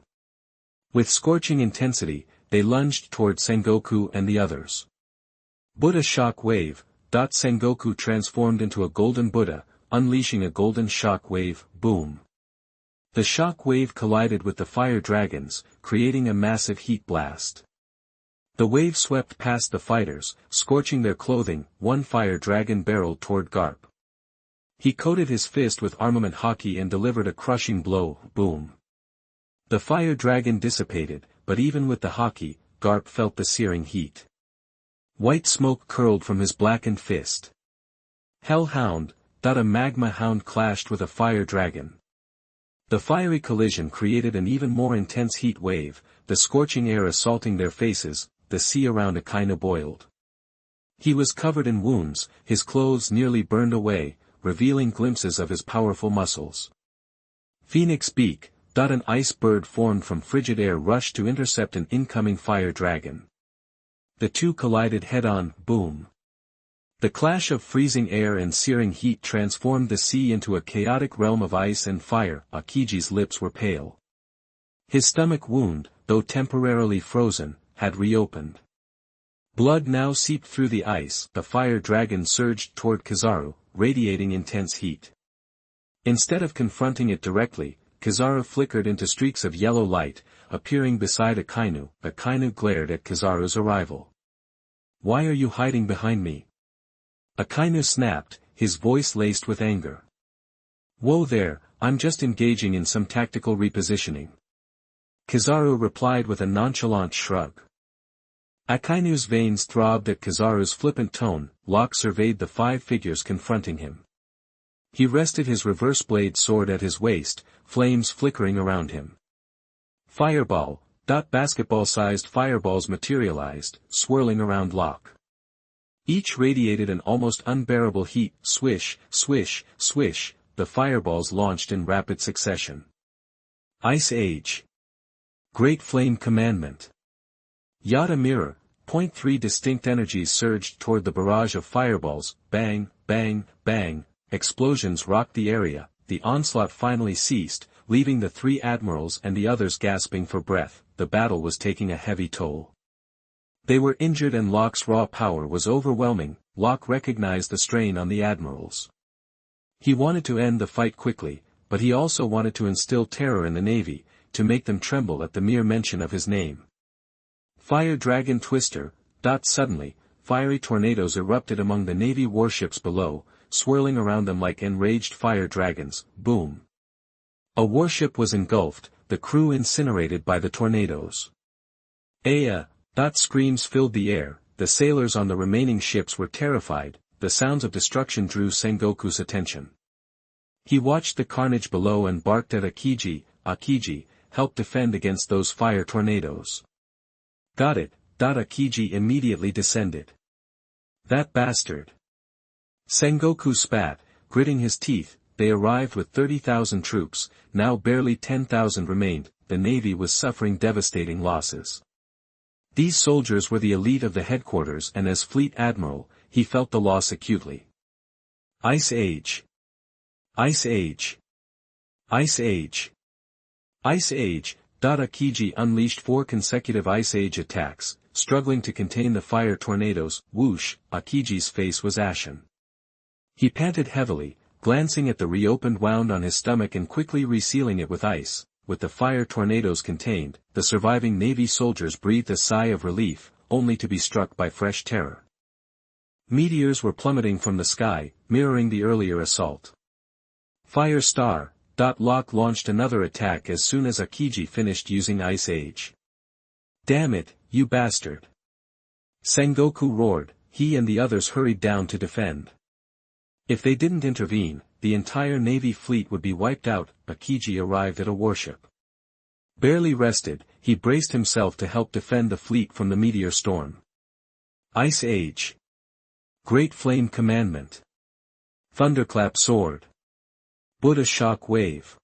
With scorching intensity, they lunged toward Sengoku and the others. Buddha shock wave. Sengoku transformed into a golden Buddha, unleashing a golden shock wave. Boom. The shock wave collided with the fire dragons, creating a massive heat blast. The wave swept past the fighters, scorching their clothing. One fire dragon barreled toward Garp. He coated his fist with armament haki and delivered a crushing blow. Boom. The fire dragon dissipated, but even with the haki, Garp felt the searing heat. White smoke curled from his blackened fist. Hellhound. A magma hound clashed with a fire dragon. The fiery collision created an even more intense heat wave, the scorching air assaulting their faces. The sea around Akainu boiled. He was covered in wounds, his clothes nearly burned away, revealing glimpses of his powerful muscles. Phoenix Beak. An ice bird formed from frigid air rushed to intercept an incoming fire dragon. The two collided head-on. Boom. The clash of freezing air and searing heat transformed the sea into a chaotic realm of ice and fire. Akiji's lips were pale. His stomach wound, though temporarily frozen, had reopened. Blood now seeped through the ice. The fire dragon surged toward Kizaru, radiating intense heat. Instead of confronting it directly, Kizaru flickered into streaks of yellow light, appearing beside Akainu. Akainu glared at Kizaru's arrival. Why are you hiding behind me? Akainu snapped, his voice laced with anger. Whoa there, I'm just engaging in some tactical repositioning. Kizaru replied with a nonchalant shrug. Akainu's veins throbbed at Kizaru's flippant tone. Locke surveyed the 5 figures confronting him. He rested his reverse blade sword at his waist, flames flickering around him. Fireball. Basketball-sized fireballs materialized, swirling around Locke. Each radiated an almost unbearable heat. Swish, swish, swish, the fireballs launched in rapid succession. Ice Age. Great Flame Commandment. Yada Mirror. 0.3 distinct energies surged toward the barrage of fireballs. Bang, bang, bang. Explosions rocked the area. The onslaught finally ceased, leaving the 3 admirals and the others gasping for breath. The battle was taking a heavy toll. They were injured and Locke's raw power was overwhelming. Locke recognized the strain on the admirals. He wanted to end the fight quickly, but he also wanted to instill terror in the Navy, to make them tremble at the mere mention of his name. Fire Dragon Twister. Suddenly, fiery tornadoes erupted among the Navy warships below, swirling around them like enraged fire dragons. Boom. A warship was engulfed, the crew incinerated by the tornadoes. Aya. Screams filled the air, the sailors on the remaining ships were terrified, the sounds of destruction drew Sengoku's attention. He watched the carnage below and barked at Akiji, help defend against those fire tornadoes. Got it, Akiji immediately descended. That bastard. Sengoku spat, gritting his teeth. They arrived with 30,000 troops, now barely 10,000 remained, the navy was suffering devastating losses. These soldiers were the elite of the headquarters and as fleet admiral, he felt the loss acutely. Ice Age. Ice Age. Ice Age. Ice Age. Akiji unleashed 4 consecutive Ice Age attacks, struggling to contain the fire tornadoes. Whoosh, Akiji's face was ashen. He panted heavily, glancing at the reopened wound on his stomach and quickly resealing it with ice. With the fire tornadoes contained, the surviving Navy soldiers breathed a sigh of relief, only to be struck by fresh terror. Meteors were plummeting from the sky, mirroring the earlier assault. Fire Star. Locke launched another attack as soon as Akiji finished using Ice Age. Damn it, you bastard! Sengoku roared. He and the others hurried down to defend. If they didn't intervene, the entire Navy fleet would be wiped out. Akiji arrived at a warship. Barely rested, he braced himself to help defend the fleet from the meteor storm. Ice Age. Great Flame Commandment. Thunderclap Sword. Buddha Shock Wave.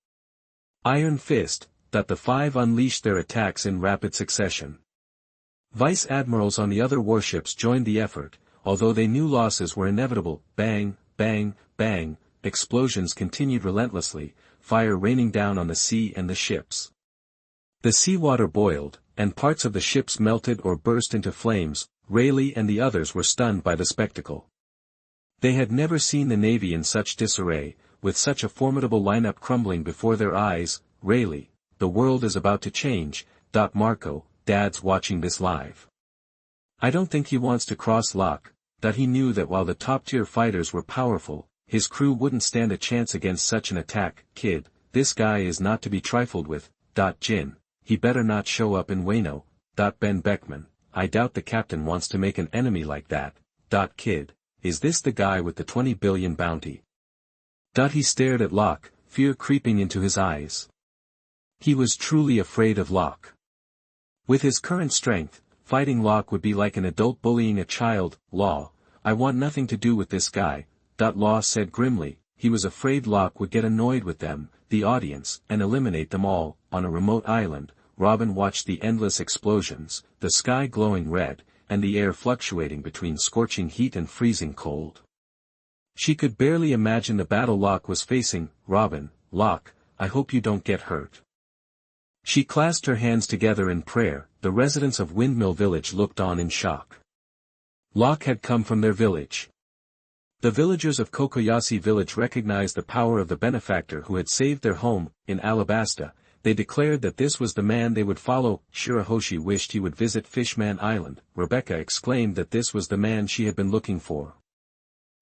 Iron Fist. The 5 unleashed their attacks in rapid succession. Vice admirals on the other warships joined the effort, although they knew losses were inevitable. Bang, bang, bang, explosions continued relentlessly, fire raining down on the sea and the ships. The seawater boiled, and parts of the ships melted or burst into flames. Rayleigh and the others were stunned by the spectacle. They had never seen the Navy in such disarray, with such a formidable lineup crumbling before their eyes. Rayleigh, the world is about to change. Marco, Dad's watching this live. I don't think he wants to cross Locke. He knew that while the top-tier fighters were powerful, his crew wouldn't stand a chance against such an attack. Kid, this guy is not to be trifled with. Jin, he better not show up in Wano. Ben Beckman, I doubt the captain wants to make an enemy like that. Kid, is this the guy with the 20 billion bounty? He stared at Locke, fear creeping into his eyes. He was truly afraid of Locke. With his current strength, fighting Locke would be like an adult bullying a child. Law, I want nothing to do with this guy. Law said grimly. He was afraid Locke would get annoyed with them, the audience, and eliminate them all. On a remote island, Robin watched the endless explosions, the sky glowing red, and the air fluctuating between scorching heat and freezing cold. She could barely imagine the battle Locke was facing. Robin, Locke, I hope you don't get hurt. She clasped her hands together in prayer. The residents of Windmill Village looked on in shock. Locke had come from their village. The villagers of Kokoyashi village recognized the power of the benefactor who had saved their home. In Alabasta, they declared that this was the man they would follow. Shirahoshi wished he would visit Fishman Island. Rebecca exclaimed that this was the man she had been looking for.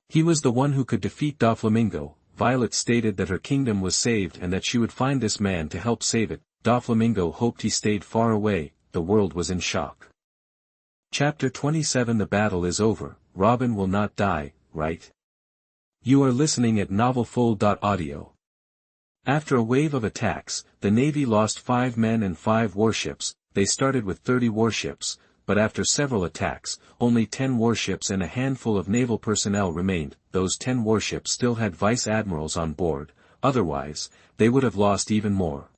He was the one who could defeat Doflamingo. Violet stated that her kingdom was saved and that she would find this man to help save it. Doflamingo hoped he stayed far away. The world was in shock. Chapter 27. The battle is over. Robin will not die, right? You are listening at novelfull.audio. After a wave of attacks, the Navy lost 5 men and 5 warships. They started with 30 warships, but after several attacks, only 10 warships and a handful of naval personnel remained. Those 10 warships still had vice admirals on board, otherwise, they would have lost even more.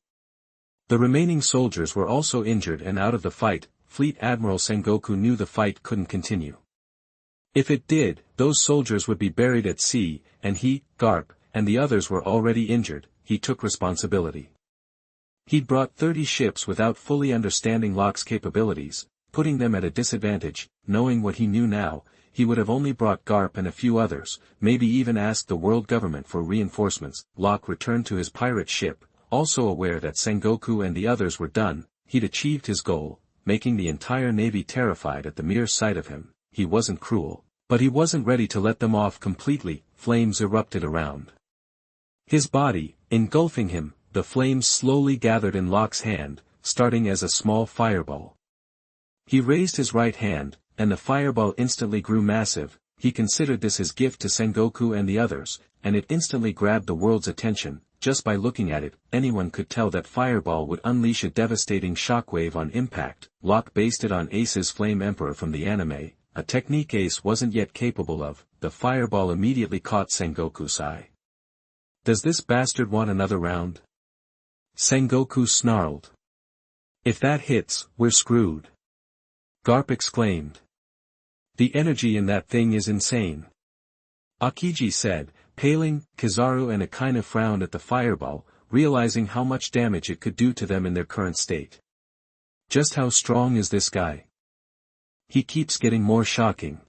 The remaining soldiers were also injured and out of the fight. Fleet Admiral Sengoku knew the fight couldn't continue. If it did, those soldiers would be buried at sea, and he, Garp, and the others were already injured. He took responsibility. He'd brought 30 ships without fully understanding Locke's capabilities, putting them at a disadvantage. Knowing what he knew now, he would have only brought Garp and a few others, maybe even asked the world government for reinforcements. Locke returned to his pirate ship, also aware that Sengoku and the others were done. He'd achieved his goal, making the entire Navy terrified at the mere sight of him. He wasn't cruel, but he wasn't ready to let them off completely. Flames erupted around his body, engulfing him. The flames slowly gathered in Locke's hand, starting as a small fireball. He raised his right hand, and the fireball instantly grew massive. He considered this his gift to Sengoku and the others, and it instantly grabbed the world's attention. Just by looking at it, anyone could tell that fireball would unleash a devastating shockwave on impact. Locke based it on Ace's Flame Emperor from the anime, a technique Ace wasn't yet capable of. The fireball immediately caught Sengoku's eye. "Does this bastard want another round?" Sengoku snarled. "If that hits, we're screwed," Garp exclaimed. "The energy in that thing is insane," Akiji said. Paling, Kizaru and Akainu frowned at the fireball, realizing how much damage it could do to them in their current state. "Just how strong is this guy? He keeps getting more shocking,"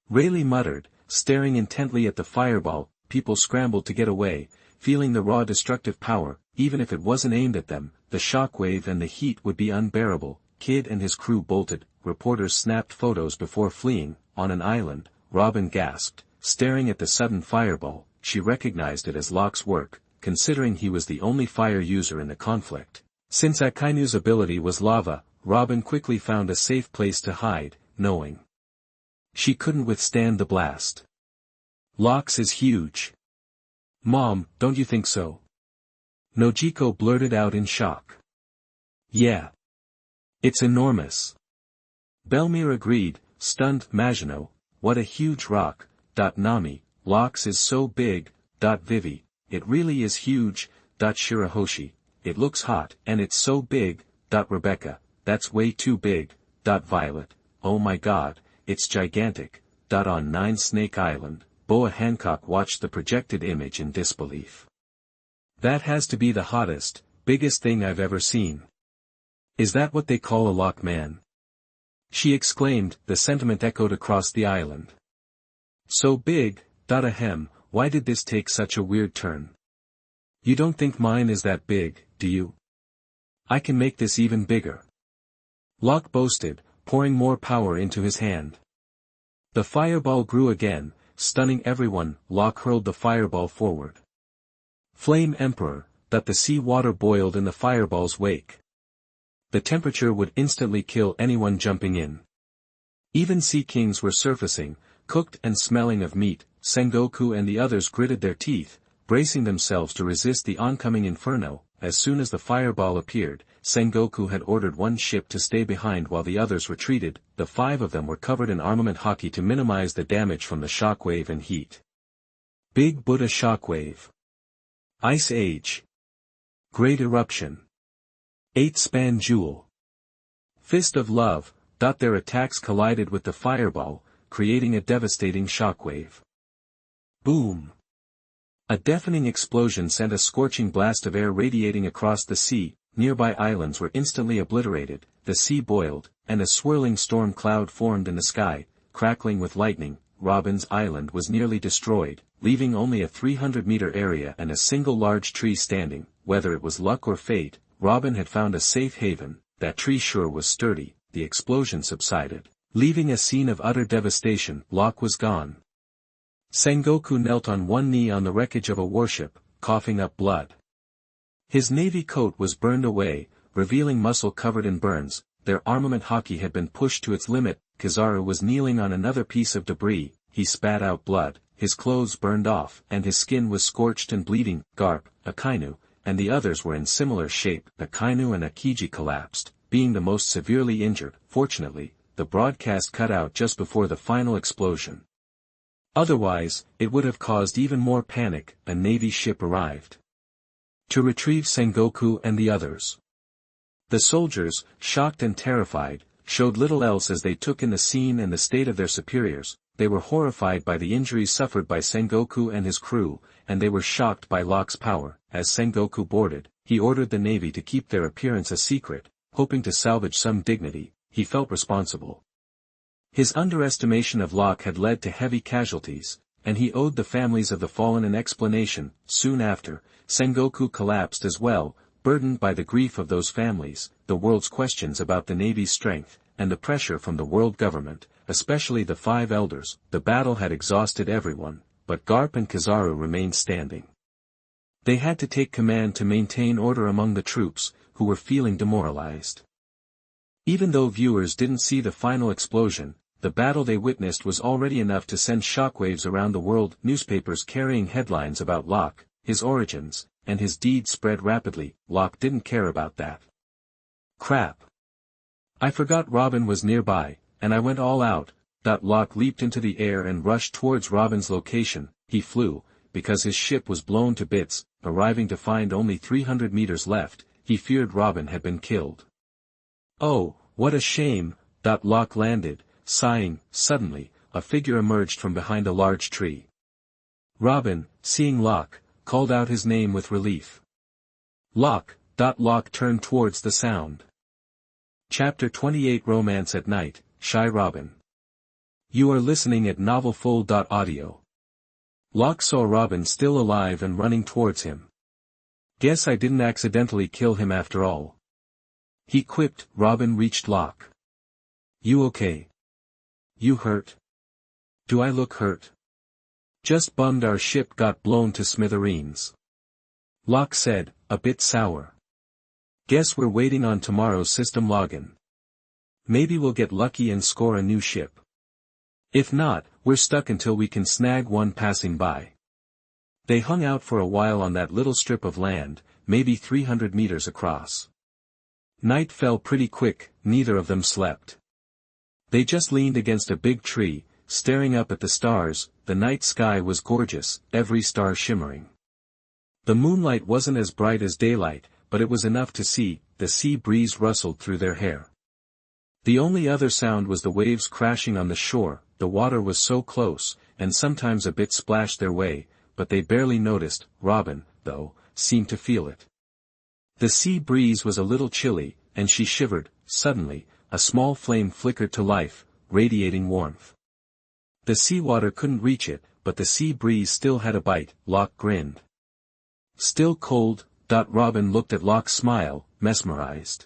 Rayleigh muttered, staring intently at the fireball. People scrambled to get away, feeling the raw destructive power. Even if it wasn't aimed at them, the shockwave and the heat would be unbearable. Kid and his crew bolted. Reporters snapped photos before fleeing. On an island, Robin gasped. Staring at the sudden fireball, she recognized it as Locke's work, considering he was the only fire user in the conflict. Since Akainu's ability was lava, Robin quickly found a safe place to hide, knowing she couldn't withstand the blast. "Locke's is huge. Mom, don't you think so?" Nojiko blurted out in shock. "Yeah. It's enormous." Belmir agreed, stunned. Majino, "What a huge rock." Nami, "Locke's is so big." Vivi, "It really is huge." Shirahoshi, "It looks hot, and it's so big." Rebecca, "That's way too big." Violet, "Oh my god, it's gigantic." On Nine Snake Island, Boa Hancock watched the projected image in disbelief. "That has to be the hottest, biggest thing I've ever seen. Is that what they call a Locke man?" she exclaimed. The sentiment echoed across the island. "So big." Ahem, "Why did this take such a weird turn? You don't think mine is that big, do you? I can make this even bigger." Locke boasted, pouring more power into his hand. The fireball grew again, stunning everyone. Locke hurled the fireball forward. Flame Emperor, the sea water boiled in the fireball's wake. The temperature would instantly kill anyone jumping in. Even sea kings were surfacing, cooked and smelling of meat. Sengoku and the others gritted their teeth, bracing themselves to resist the oncoming inferno. As soon as the fireball appeared, Sengoku had ordered one ship to stay behind while the others retreated. The 5 of them were covered in armament haki to minimize the damage from the shockwave and heat. Big Buddha Shockwave, Ice Age, Great Eruption, 8-Span Jewel, Fist of Love. Their attacks collided with the fireball, creating a devastating shockwave. Boom! A deafening explosion sent a scorching blast of air radiating across the sea. Nearby islands were instantly obliterated, the sea boiled, and a swirling storm cloud formed in the sky, crackling with lightning. Robin's Island was nearly destroyed, leaving only a 300-meter area and a single large tree standing. Whether it was luck or fate, Robin had found a safe haven. That tree sure was sturdy. The explosion subsided, leaving a scene of utter devastation. Locke was gone. Sengoku knelt on one knee on the wreckage of a warship, coughing up blood. His navy coat was burned away, revealing muscle covered in burns. Their armament haki had been pushed to its limit. Kizaru was kneeling on another piece of debris. He spat out blood, his clothes burned off, and his skin was scorched and bleeding. Garp, Akainu, and the others were in similar shape. Akainu and Akiji collapsed, being the most severely injured. Fortunately, the broadcast cut out just before the final explosion. Otherwise, it would have caused even more panic. A Navy ship arrived to retrieve Sengoku and the others. The soldiers, shocked and terrified, showed little else as they took in the scene and the state of their superiors. They were horrified by the injuries suffered by Sengoku and his crew, and they were shocked by Locke's power. As Sengoku boarded, he ordered the Navy to keep their appearance a secret, hoping to salvage some dignity. He felt responsible. His underestimation of Locke had led to heavy casualties, and he owed the families of the fallen an explanation. Soon after, Sengoku collapsed as well, burdened by the grief of those families, the world's questions about the Navy's strength, and the pressure from the world government, especially the 5 elders. The battle had exhausted everyone, but Garp and Kizaru remained standing. They had to take command to maintain order among the troops, who were feeling demoralized. Even though viewers didn't see the final explosion, the battle they witnessed was already enough to send shockwaves around the world. Newspapers carrying headlines about Locke, his origins, and his deeds spread rapidly. Locke didn't care about that. Crap. I forgot Robin was nearby, and I went all out. Locke leaped into the air and rushed towards Robin's location. He flew, because his ship was blown to bits, arriving to find only 300 meters left. He feared Robin had been killed. Oh, what a shame. Locke landed, sighing. Suddenly, a figure emerged from behind a large tree. Robin, seeing Locke, called out his name with relief. Locke. Locke turned towards the sound. Chapter 28 Romance at Night, Shy Robin. You are listening at novelfull.audio. Locke saw Robin still alive and running towards him. Guess I didn't accidentally kill him after all. He quipped. Robin reached Locke. You okay? You hurt? Do I look hurt? Just bummed our ship got blown to smithereens. Locke said, a bit sour. Guess we're waiting on tomorrow's system login. Maybe we'll get lucky and score a new ship. If not, we're stuck until we can snag one passing by. They hung out for a while on that little strip of land, maybe 300 meters across. Night fell pretty quick, neither of them slept. They just leaned against a big tree, staring up at the stars. The night sky was gorgeous, every star shimmering. The moonlight wasn't as bright as daylight, but it was enough to see. The sea breeze rustled through their hair. The only other sound was the waves crashing on the shore. The water was so close, and sometimes a bit splashed their way, but they barely noticed. Robin, though, seemed to feel it. The sea breeze was a little chilly, and she shivered. Suddenly, a small flame flickered to life, radiating warmth. The seawater couldn't reach it, but the sea breeze still had a bite. Locke grinned. Still cold? Robin looked at Locke's smile, mesmerized.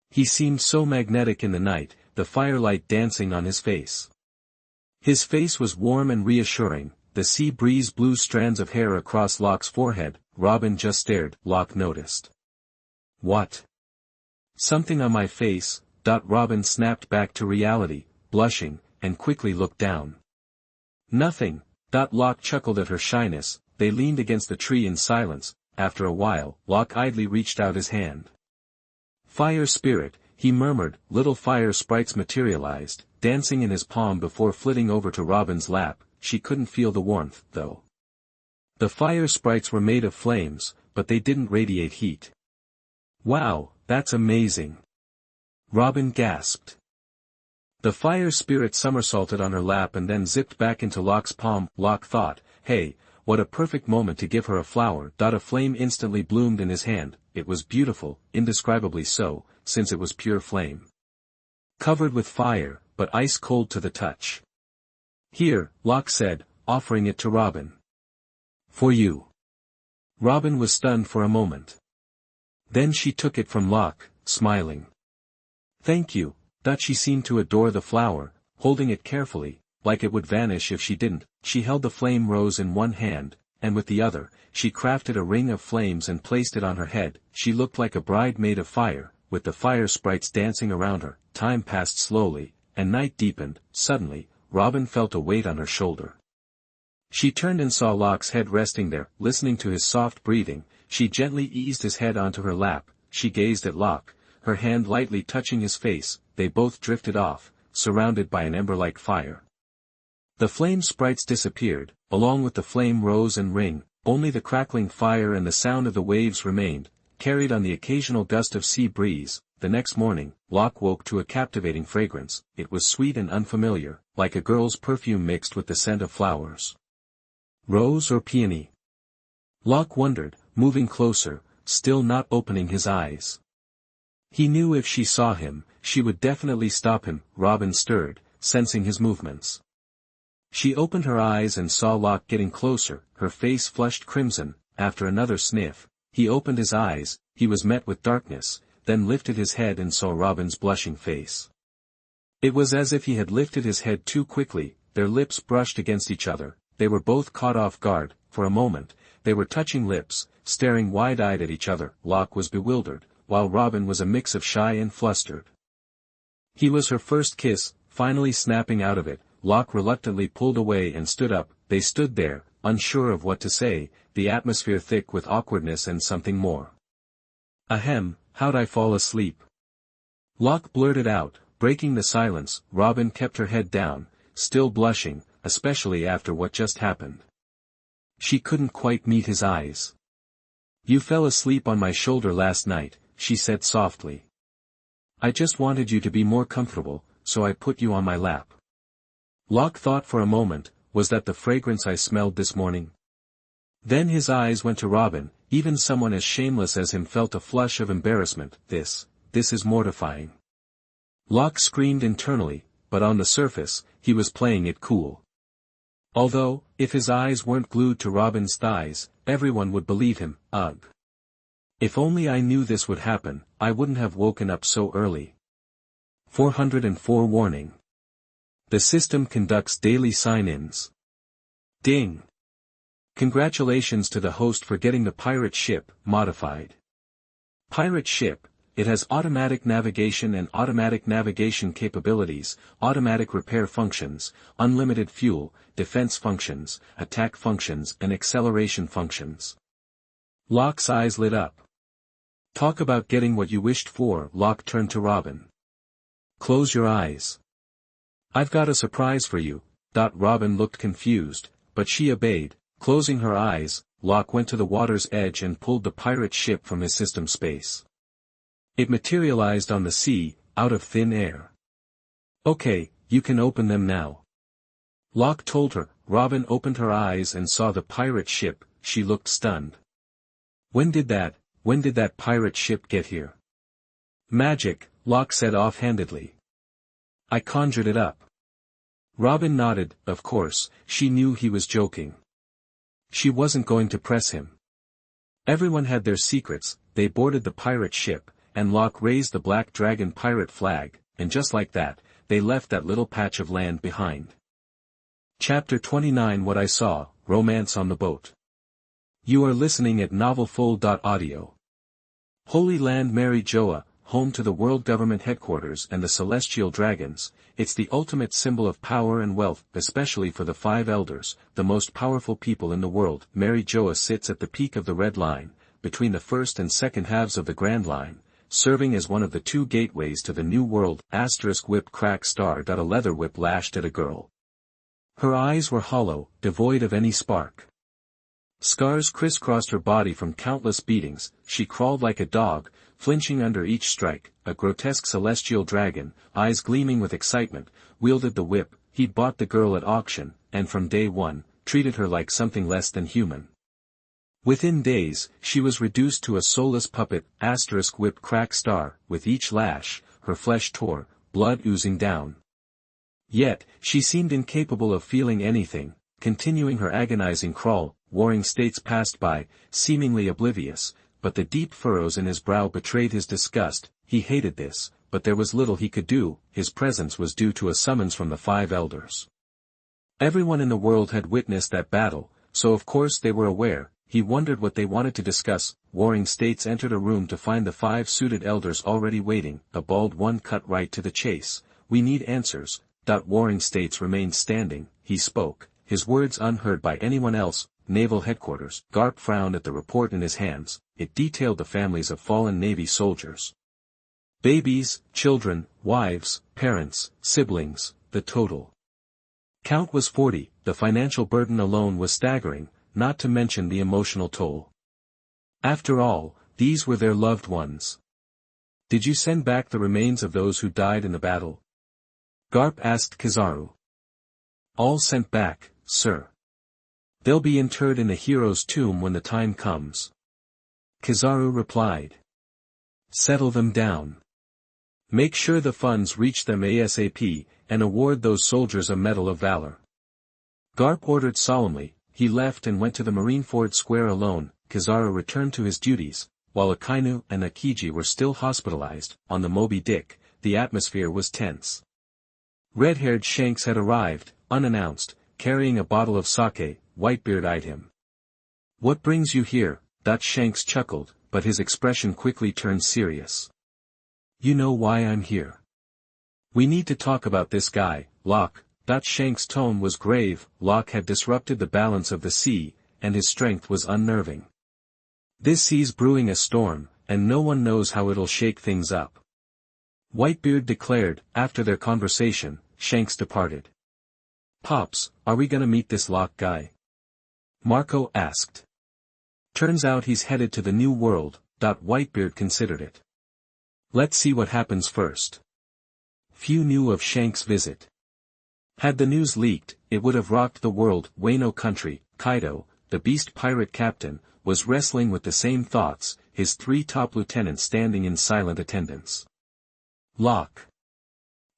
He seemed so magnetic in the night, the firelight dancing on his face. His face was warm and reassuring. The sea breeze blew strands of hair across Locke's forehead. Robin just stared. Locke noticed. What? Something on my face? Robin snapped back to reality, blushing, and quickly looked down. Nothing. Locke chuckled at her shyness. They leaned against the tree in silence. After a while, Locke idly reached out his hand. Fire spirit, he murmured. Little fire sprites materialized, dancing in his palm before flitting over to Robin's lap. She couldn't feel the warmth, though. The fire sprites were made of flames, but they didn't radiate heat. Wow, that's amazing. Robin gasped. The fire spirit somersaulted on her lap and then zipped back into Locke's palm. Locke thought, hey, what a perfect moment to give her a flower. A flame instantly bloomed in his hand. It was beautiful, indescribably so, since it was pure flame. Covered with fire, but ice cold to the touch. Here, Locke said, offering it to Robin. For you. Robin was stunned for a moment. Then she took it from Locke, smiling. Thank you. She seemed to adore the flower, holding it carefully, like it would vanish if she didn't. She held the flame rose in one hand, and with the other, she crafted a ring of flames and placed it on her head. She looked like a bride made of fire, with the fire sprites dancing around her. Time passed slowly, and night deepened. Suddenly, Robin felt a weight on her shoulder. She turned and saw Locke's head resting there. Listening to his soft breathing, she gently eased his head onto her lap. She gazed at Locke, her hand lightly touching his face. They both drifted off, surrounded by an ember-like fire. The flame sprites disappeared, along with the flame rose and ring. Only the crackling fire and the sound of the waves remained, carried on the occasional gust of sea breeze. The next morning, Locke woke to a captivating fragrance. It was sweet and unfamiliar, like a girl's perfume mixed with the scent of flowers. Rose or peony? Locke wondered, moving closer, still not opening his eyes. He knew if she saw him, she would definitely stop him. Robin stirred, sensing his movements. She opened her eyes and saw Locke getting closer. Her face flushed crimson. After another sniff, he opened his eyes. He was met with darkness, then lifted his head and saw Robin's blushing face. It was as if he had lifted his head too quickly. Their lips brushed against each other. They were both caught off guard. For a moment, they were touching lips, staring wide-eyed at each other. Locke was bewildered, while Robin was a mix of shy and flustered. He was her first kiss, finally snapping out of it. Locke reluctantly pulled away and stood up. They stood there, unsure of what to say, the atmosphere thick with awkwardness and something more. Ahem, how'd I fall asleep? Locke blurted out, breaking the silence. Robin kept her head down, still blushing, especially after what just happened. She couldn't quite meet his eyes. You fell asleep on my shoulder last night, she said softly. I just wanted you to be more comfortable, so I put you on my lap. Locke thought for a moment, was that the fragrance I smelled this morning? Then his eyes went to Robin. Even someone as shameless as him felt a flush of embarrassment. This is mortifying. Locke screamed internally, but on the surface, he was playing it cool. Although, if his eyes weren't glued to Robin's thighs, everyone would believe him. Ugh. If only I knew this would happen, I wouldn't have woken up so early. 404 Warning. The system conducts daily sign-ins. Ding. Congratulations to the host for getting the pirate ship modified. Pirate ship. It has automatic navigation and automatic navigation capabilities, automatic repair functions, unlimited fuel, defense functions, attack functions and acceleration functions. Locke's eyes lit up. Talk about getting what you wished for. Locke turned to Robin. Close your eyes. I've got a surprise for you. Robin looked confused, but she obeyed. Closing her eyes, Locke went to the water's edge and pulled the pirate ship from his system space. It materialized on the sea, out of thin air. Okay, you can open them now. Locke told her. Robin opened her eyes and saw the pirate ship. She looked stunned. When did that pirate ship get here? Magic, Locke said offhandedly. I conjured it up. Robin nodded. Of course, she knew he was joking. She wasn't going to press him. Everyone had their secrets. They boarded the pirate ship, and Locke raised the Black Dragon pirate flag, and just like that, they left that little patch of land behind. Chapter 29 What I Saw, Romance on the Boat. You are listening at novelfull.audio. Holy Land Mary Joa, home to the World Government Headquarters and the Celestial Dragons, it's the ultimate symbol of power and wealth, especially for the Five Elders, the most powerful people in the world. Mary Joa sits at the peak of the Red Line, between the first and second halves of the Grand Line, serving as one of the two gateways to the New World. Whip crack star. A leather whip lashed at a girl. Her eyes were hollow, devoid of any spark. Scars crisscrossed her body from countless beatings. She crawled like a dog, flinching under each strike. A grotesque celestial dragon, eyes gleaming with excitement, wielded the whip. He'd bought the girl at auction, and from day one, treated her like something less than human. Within days, she was reduced to a soulless puppet. Whip crack star. With each lash, her flesh tore, blood oozing down. Yet, she seemed incapable of feeling anything, continuing her agonizing crawl. Warring States passed by, seemingly oblivious, but the deep furrows in his brow betrayed his disgust. He hated this, but there was little he could do. His presence was due to a summons from the Five Elders. Everyone in the world had witnessed that battle, so of course they were aware. He wondered what they wanted to discuss. Warring States entered a room to find the 5 suited elders already waiting. A bald one cut right to the chase. We need answers. Warring States remained standing. He spoke, his words unheard by anyone else. Naval Headquarters. Garp frowned at the report in his hands. It detailed the families of fallen Navy soldiers. Babies, children, wives, parents, siblings, the total count was 40. The financial burden alone was staggering, not to mention the emotional toll. After all, these were their loved ones. Did you send back the remains of those who died in the battle? Garp asked Kizaru. All sent back, sir. They'll be interred in the hero's tomb when the time comes. Kizaru replied. Settle them down. Make sure the funds reach them ASAP, and award those soldiers a Medal of Valor. Garp ordered solemnly. He left and went to the Marineford Square alone. Kizaru returned to his duties, while Akainu and Akiji were still hospitalized. On the Moby Dick, the atmosphere was tense. Red-haired Shanks had arrived, unannounced, carrying a bottle of sake. Whitebeard eyed him. What brings you here? Shanks chuckled, but his expression quickly turned serious. You know why I'm here. We need to talk about this guy, Locke. Shank's tone was grave. Locke had disrupted the balance of the sea, and his strength was unnerving. This sea's brewing a storm, and no one knows how it'll shake things up. Whitebeard declared. After their conversation, Shanks departed. Pops, are we gonna meet this Locke guy? Marco asked. Turns out he's headed to the New World. Whitebeard considered it. Let's see what happens first. Few knew of Shanks' visit. Had the news leaked, it would have rocked the world. Wano country. Kaido, the beast pirate captain, was wrestling with the same thoughts, his 3 top lieutenants standing in silent attendance. Locke.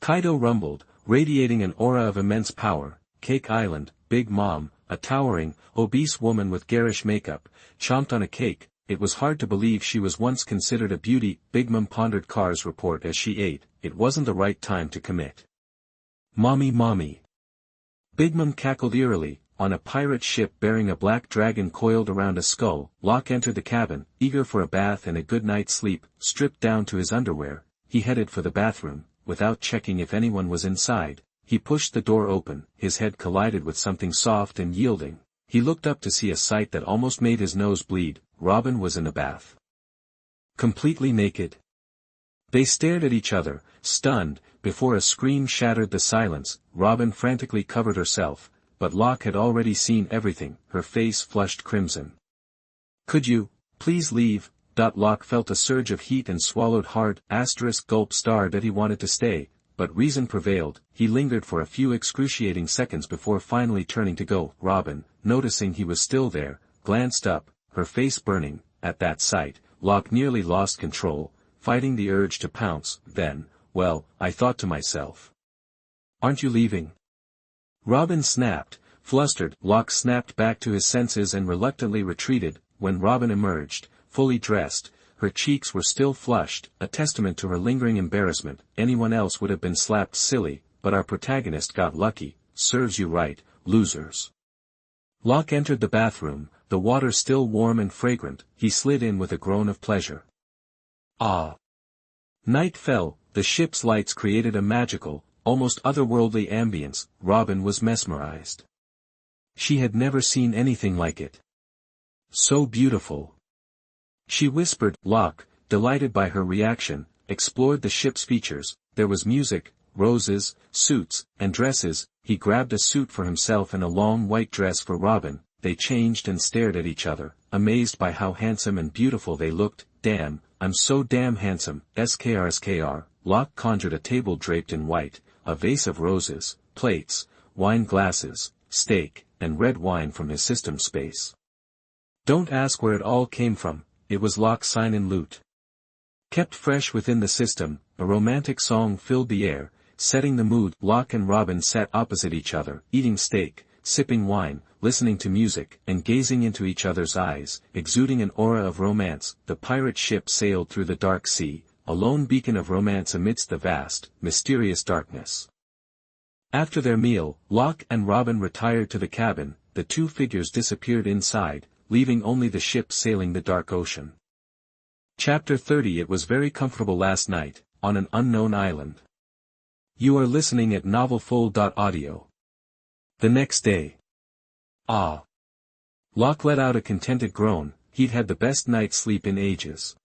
Kaido rumbled, radiating an aura of immense power. Cake Island, Big Mom, a towering, obese woman with garish makeup, chomped on a cake. It was hard to believe she was once considered a beauty. Big Mom pondered Car's report as she ate. It wasn't the right time to commit. Mommy. Big Mom cackled eerily. On a pirate ship bearing a black dragon coiled around a skull, Locke entered the cabin, eager for a bath and a good night's sleep. Stripped down to his underwear, he headed for the bathroom. Without checking if anyone was inside, he pushed the door open. His head collided with something soft and yielding. He looked up to see a sight that almost made his nose bleed. Robin was in a bath. Completely naked. They stared at each other, stunned, before a scream shattered the silence. Robin frantically covered herself, but Locke had already seen everything. Her face flushed crimson. Could you, please leave? Locke felt a surge of heat and swallowed hard. Gulp starred that he wanted to stay, but reason prevailed. He lingered for a few excruciating seconds before finally turning to go. Robin, noticing he was still there, glanced up, her face burning. At that sight, Locke nearly lost control, fighting the urge to pounce. Then, well, I thought to myself. Aren't you leaving? Robin snapped, flustered. Locke snapped back to his senses and reluctantly retreated. When Robin emerged, fully dressed, her cheeks were still flushed, a testament to her lingering embarrassment. Anyone else would have been slapped silly, but our protagonist got lucky. Serves you right, losers. Locke entered the bathroom, the water still warm and fragrant. He slid in with a groan of pleasure. Ah! Night fell. The ship's lights created a magical, almost otherworldly ambience. Robin was mesmerized. She had never seen anything like it. So beautiful. She whispered. Locke, delighted by her reaction, explored the ship's features. There was music, roses, suits, and dresses. He grabbed a suit for himself and a long white dress for Robin. They changed and stared at each other, amazed by how handsome and beautiful they looked. Damn, I'm so damn handsome. SKR. Locke conjured a table draped in white, a vase of roses, plates, wine glasses, steak, and red wine from his system space. Don't ask where it all came from. It was Locke's sign-in loot. Kept fresh within the system, a romantic song filled the air, setting the mood. Locke and Robin sat opposite each other, eating steak, sipping wine, listening to music, and gazing into each other's eyes, exuding an aura of romance. The pirate ship sailed through the dark sea, a lone beacon of romance amidst the vast, mysterious darkness. After their meal, Locke and Robin retired to the cabin. The 2 figures disappeared inside, leaving only the ship sailing the dark ocean. Chapter 30. It was very comfortable last night, on an unknown island. You are listening at novelfull.audio. The next day. Ah! Locke let out a contented groan. He'd had the best night's sleep in ages.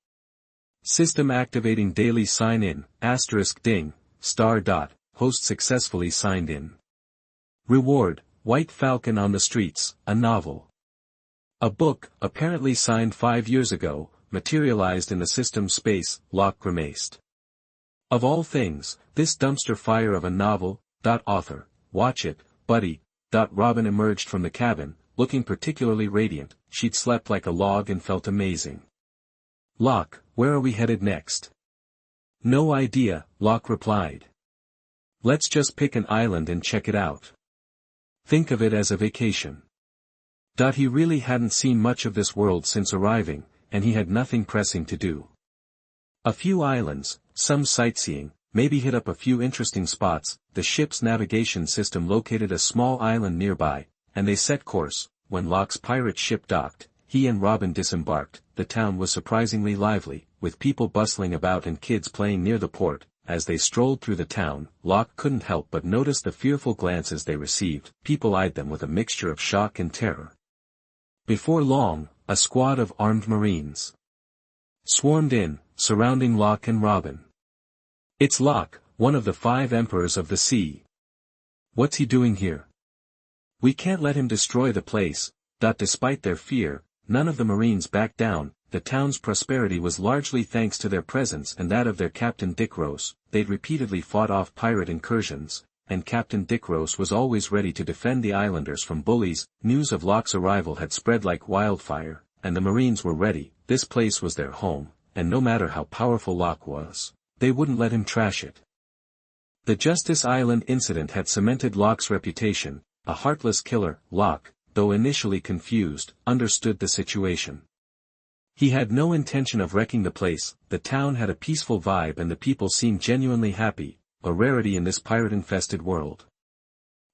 System activating daily sign-in, *ding, *. Host successfully signed in. Reward, White Falcon on the Streets, a novel. A book, apparently signed 5 years ago, materialized in the system space. Locke grimaced. Of all things, this dumpster fire of a novel. Author, watch it, buddy. Robin emerged from the cabin, looking particularly radiant. She'd slept like a log and felt amazing. Locke, where are we headed next? No idea, Locke replied. Let's just pick an island and check it out. Think of it as a vacation. He really hadn't seen much of this world since arriving, and he had nothing pressing to do. A few islands, some sightseeing, maybe hit up a few interesting spots. The ship's navigation system located a small island nearby, and they set course. When Locke's pirate ship docked, he and Robin disembarked. The town was surprisingly lively, with people bustling about and kids playing near the port. as they strolled through the town, Locke couldn't help but notice the fearful glances they received. People eyed them with a mixture of shock and terror. Before long, a squad of armed marines swarmed in, surrounding Locke and Robin. "It's Locke, one of the 5 emperors of the sea. What's he doing here? We can't let him destroy the place." Despite their fear, none of the marines backed down. The town's prosperity was largely thanks to their presence and that of their captain Dicros. They'd repeatedly fought off pirate incursions, and Captain Dicros was always ready to defend the islanders from bullies. News of Locke's arrival had spread like wildfire, and the marines were ready. This place was their home, and no matter how powerful Locke was, they wouldn't let him trash it. The Justice Island incident had cemented Locke's reputation. A heartless killer. Locke, though initially confused, understood the situation. He had no intention of wrecking the place. The town had a peaceful vibe and the people seemed genuinely happy, a rarity in this pirate-infested world.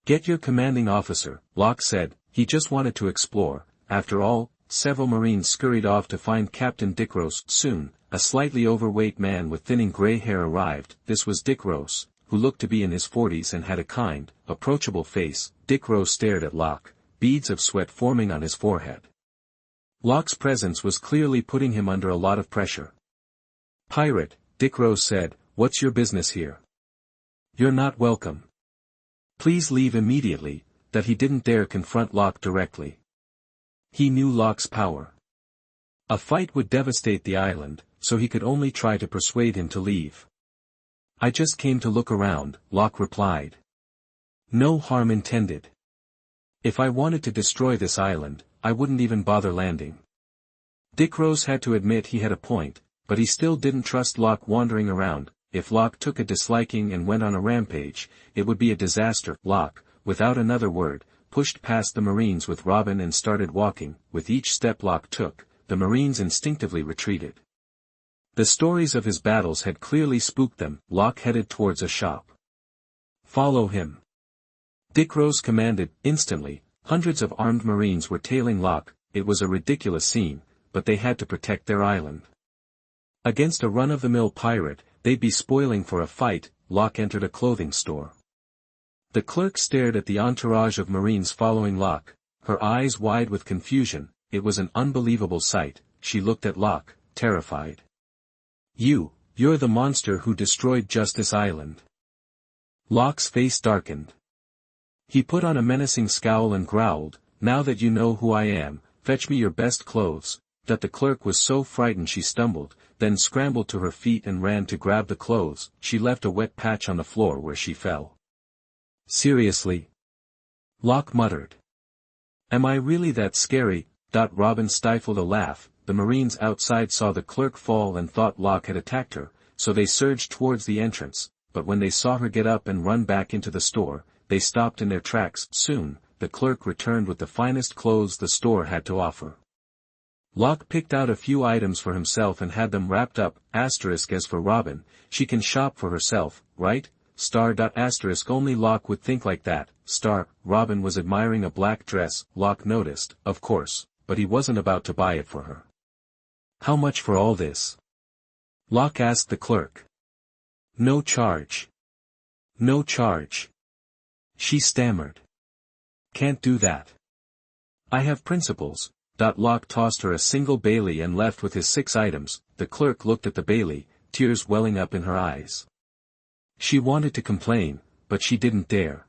"Get your commanding officer," Locke said. He just wanted to explore. After all, several marines scurried off to find Captain Dicros. Soon, a slightly overweight man with thinning gray hair arrived. This was Dicros, who looked to be in his 40s and had a kind, approachable face. Dicros stared at Locke, beads of sweat forming on his forehead. Locke's presence was clearly putting him under a lot of pressure. "Pirate," Dicros said, "what's your business here? You're not welcome. Please leave immediately." That he didn't dare confront Locke directly. He knew Locke's power. A fight would devastate the island, so he could only try to persuade him to leave. "I just came to look around," Locke replied. "No harm intended. If I wanted to destroy this island, I wouldn't even bother landing." Dicros had to admit he had a point, but he still didn't trust Locke wandering around. If Locke took a disliking and went on a rampage, it would be a disaster. Locke, without another word, pushed past the marines with Robin and started walking. With each step Locke took, the marines instinctively retreated. The stories of his battles had clearly spooked them. Locke headed towards a shop. "Follow him," Dicros commanded. Instantly, hundreds of armed marines were tailing Locke. It was a ridiculous scene, but they had to protect their island. Against a run-of-the-mill pirate, they'd be spoiling for a fight. Locke entered a clothing store. The clerk stared at the entourage of marines following Locke, her eyes wide with confusion. It was an unbelievable sight. She looked at Locke, terrified. You're the monster who destroyed Justice Island." Locke's face darkened. He put on a menacing scowl and growled, "Now that you know who I am, fetch me your best clothes." The clerk was so frightened she stumbled, then scrambled to her feet and ran to grab the clothes. She left a wet patch on the floor where she fell. "Seriously?" Locke muttered. "Am I really that scary?" Robin stifled a laugh. The marines outside saw the clerk fall and thought Locke had attacked her, so they surged towards the entrance, but when they saw her get up and run back into the store, they stopped in their tracks. Soon, the clerk returned with the finest clothes the store had to offer. Locke picked out a few items for himself and had them wrapped up. As for Robin, she can shop for herself, right? Only Locke would think like that. Robin was admiring a black dress. Locke noticed, of course, but he wasn't about to buy it for her. "How much for all this?" Locke asked the clerk. "No charge. No charge." She stammered. "Can't do that. I have principles." Locke tossed her a single bailee and left with his 6 items. The clerk looked at the bailee, tears welling up in her eyes. She wanted to complain, but she didn't dare.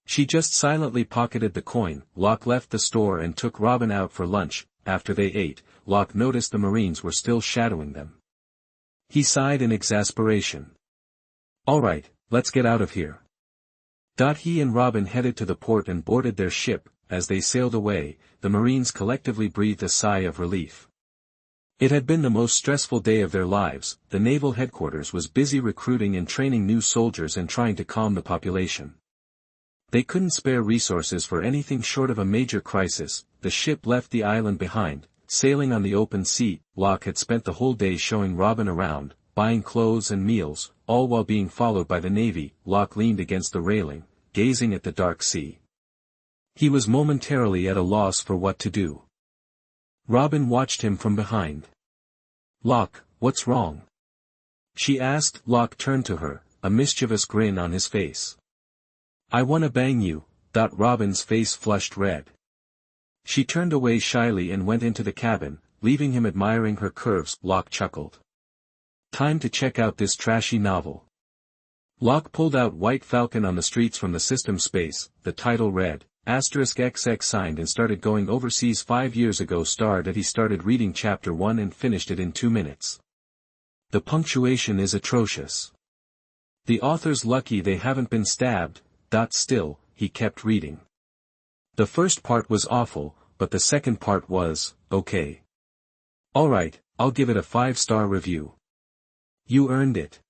She just silently pocketed the coin. Locke left the store and took Robin out for lunch. After they ate, Locke noticed the marines were still shadowing them. He sighed in exasperation. "All right, let's get out of here." He and Robin headed to the port and boarded their ship. As they sailed away, the marines collectively breathed a sigh of relief. It had been the most stressful day of their lives. The naval headquarters was busy recruiting and training new soldiers and trying to calm the population. They couldn't spare resources for anything short of a major crisis. The ship left the island behind, sailing on the open sea. Locke had spent the whole day showing Robin around, buying clothes and meals, all while being followed by the Navy. Locke leaned against the railing, gazing at the dark sea. He was momentarily at a loss for what to do. Robin watched him from behind. "Locke, what's wrong?" she asked. Locke turned to her, a mischievous grin on his face. I wanna bang you. Robin's face flushed red. She turned away shyly and went into the cabin, leaving him admiring her curves. Locke chuckled. Time to check out this trashy novel. Locke pulled out White Falcon on the streets from the system space, the title read, *XX signed and started going overseas 5 years ago. He started reading chapter 1 and finished it in 2 minutes. The punctuation is atrocious. The author's lucky they haven't been stabbed. Still, he kept reading. The first part was awful, but the second part was, okay. Alright, I'll give it a 5-star review. You earned it.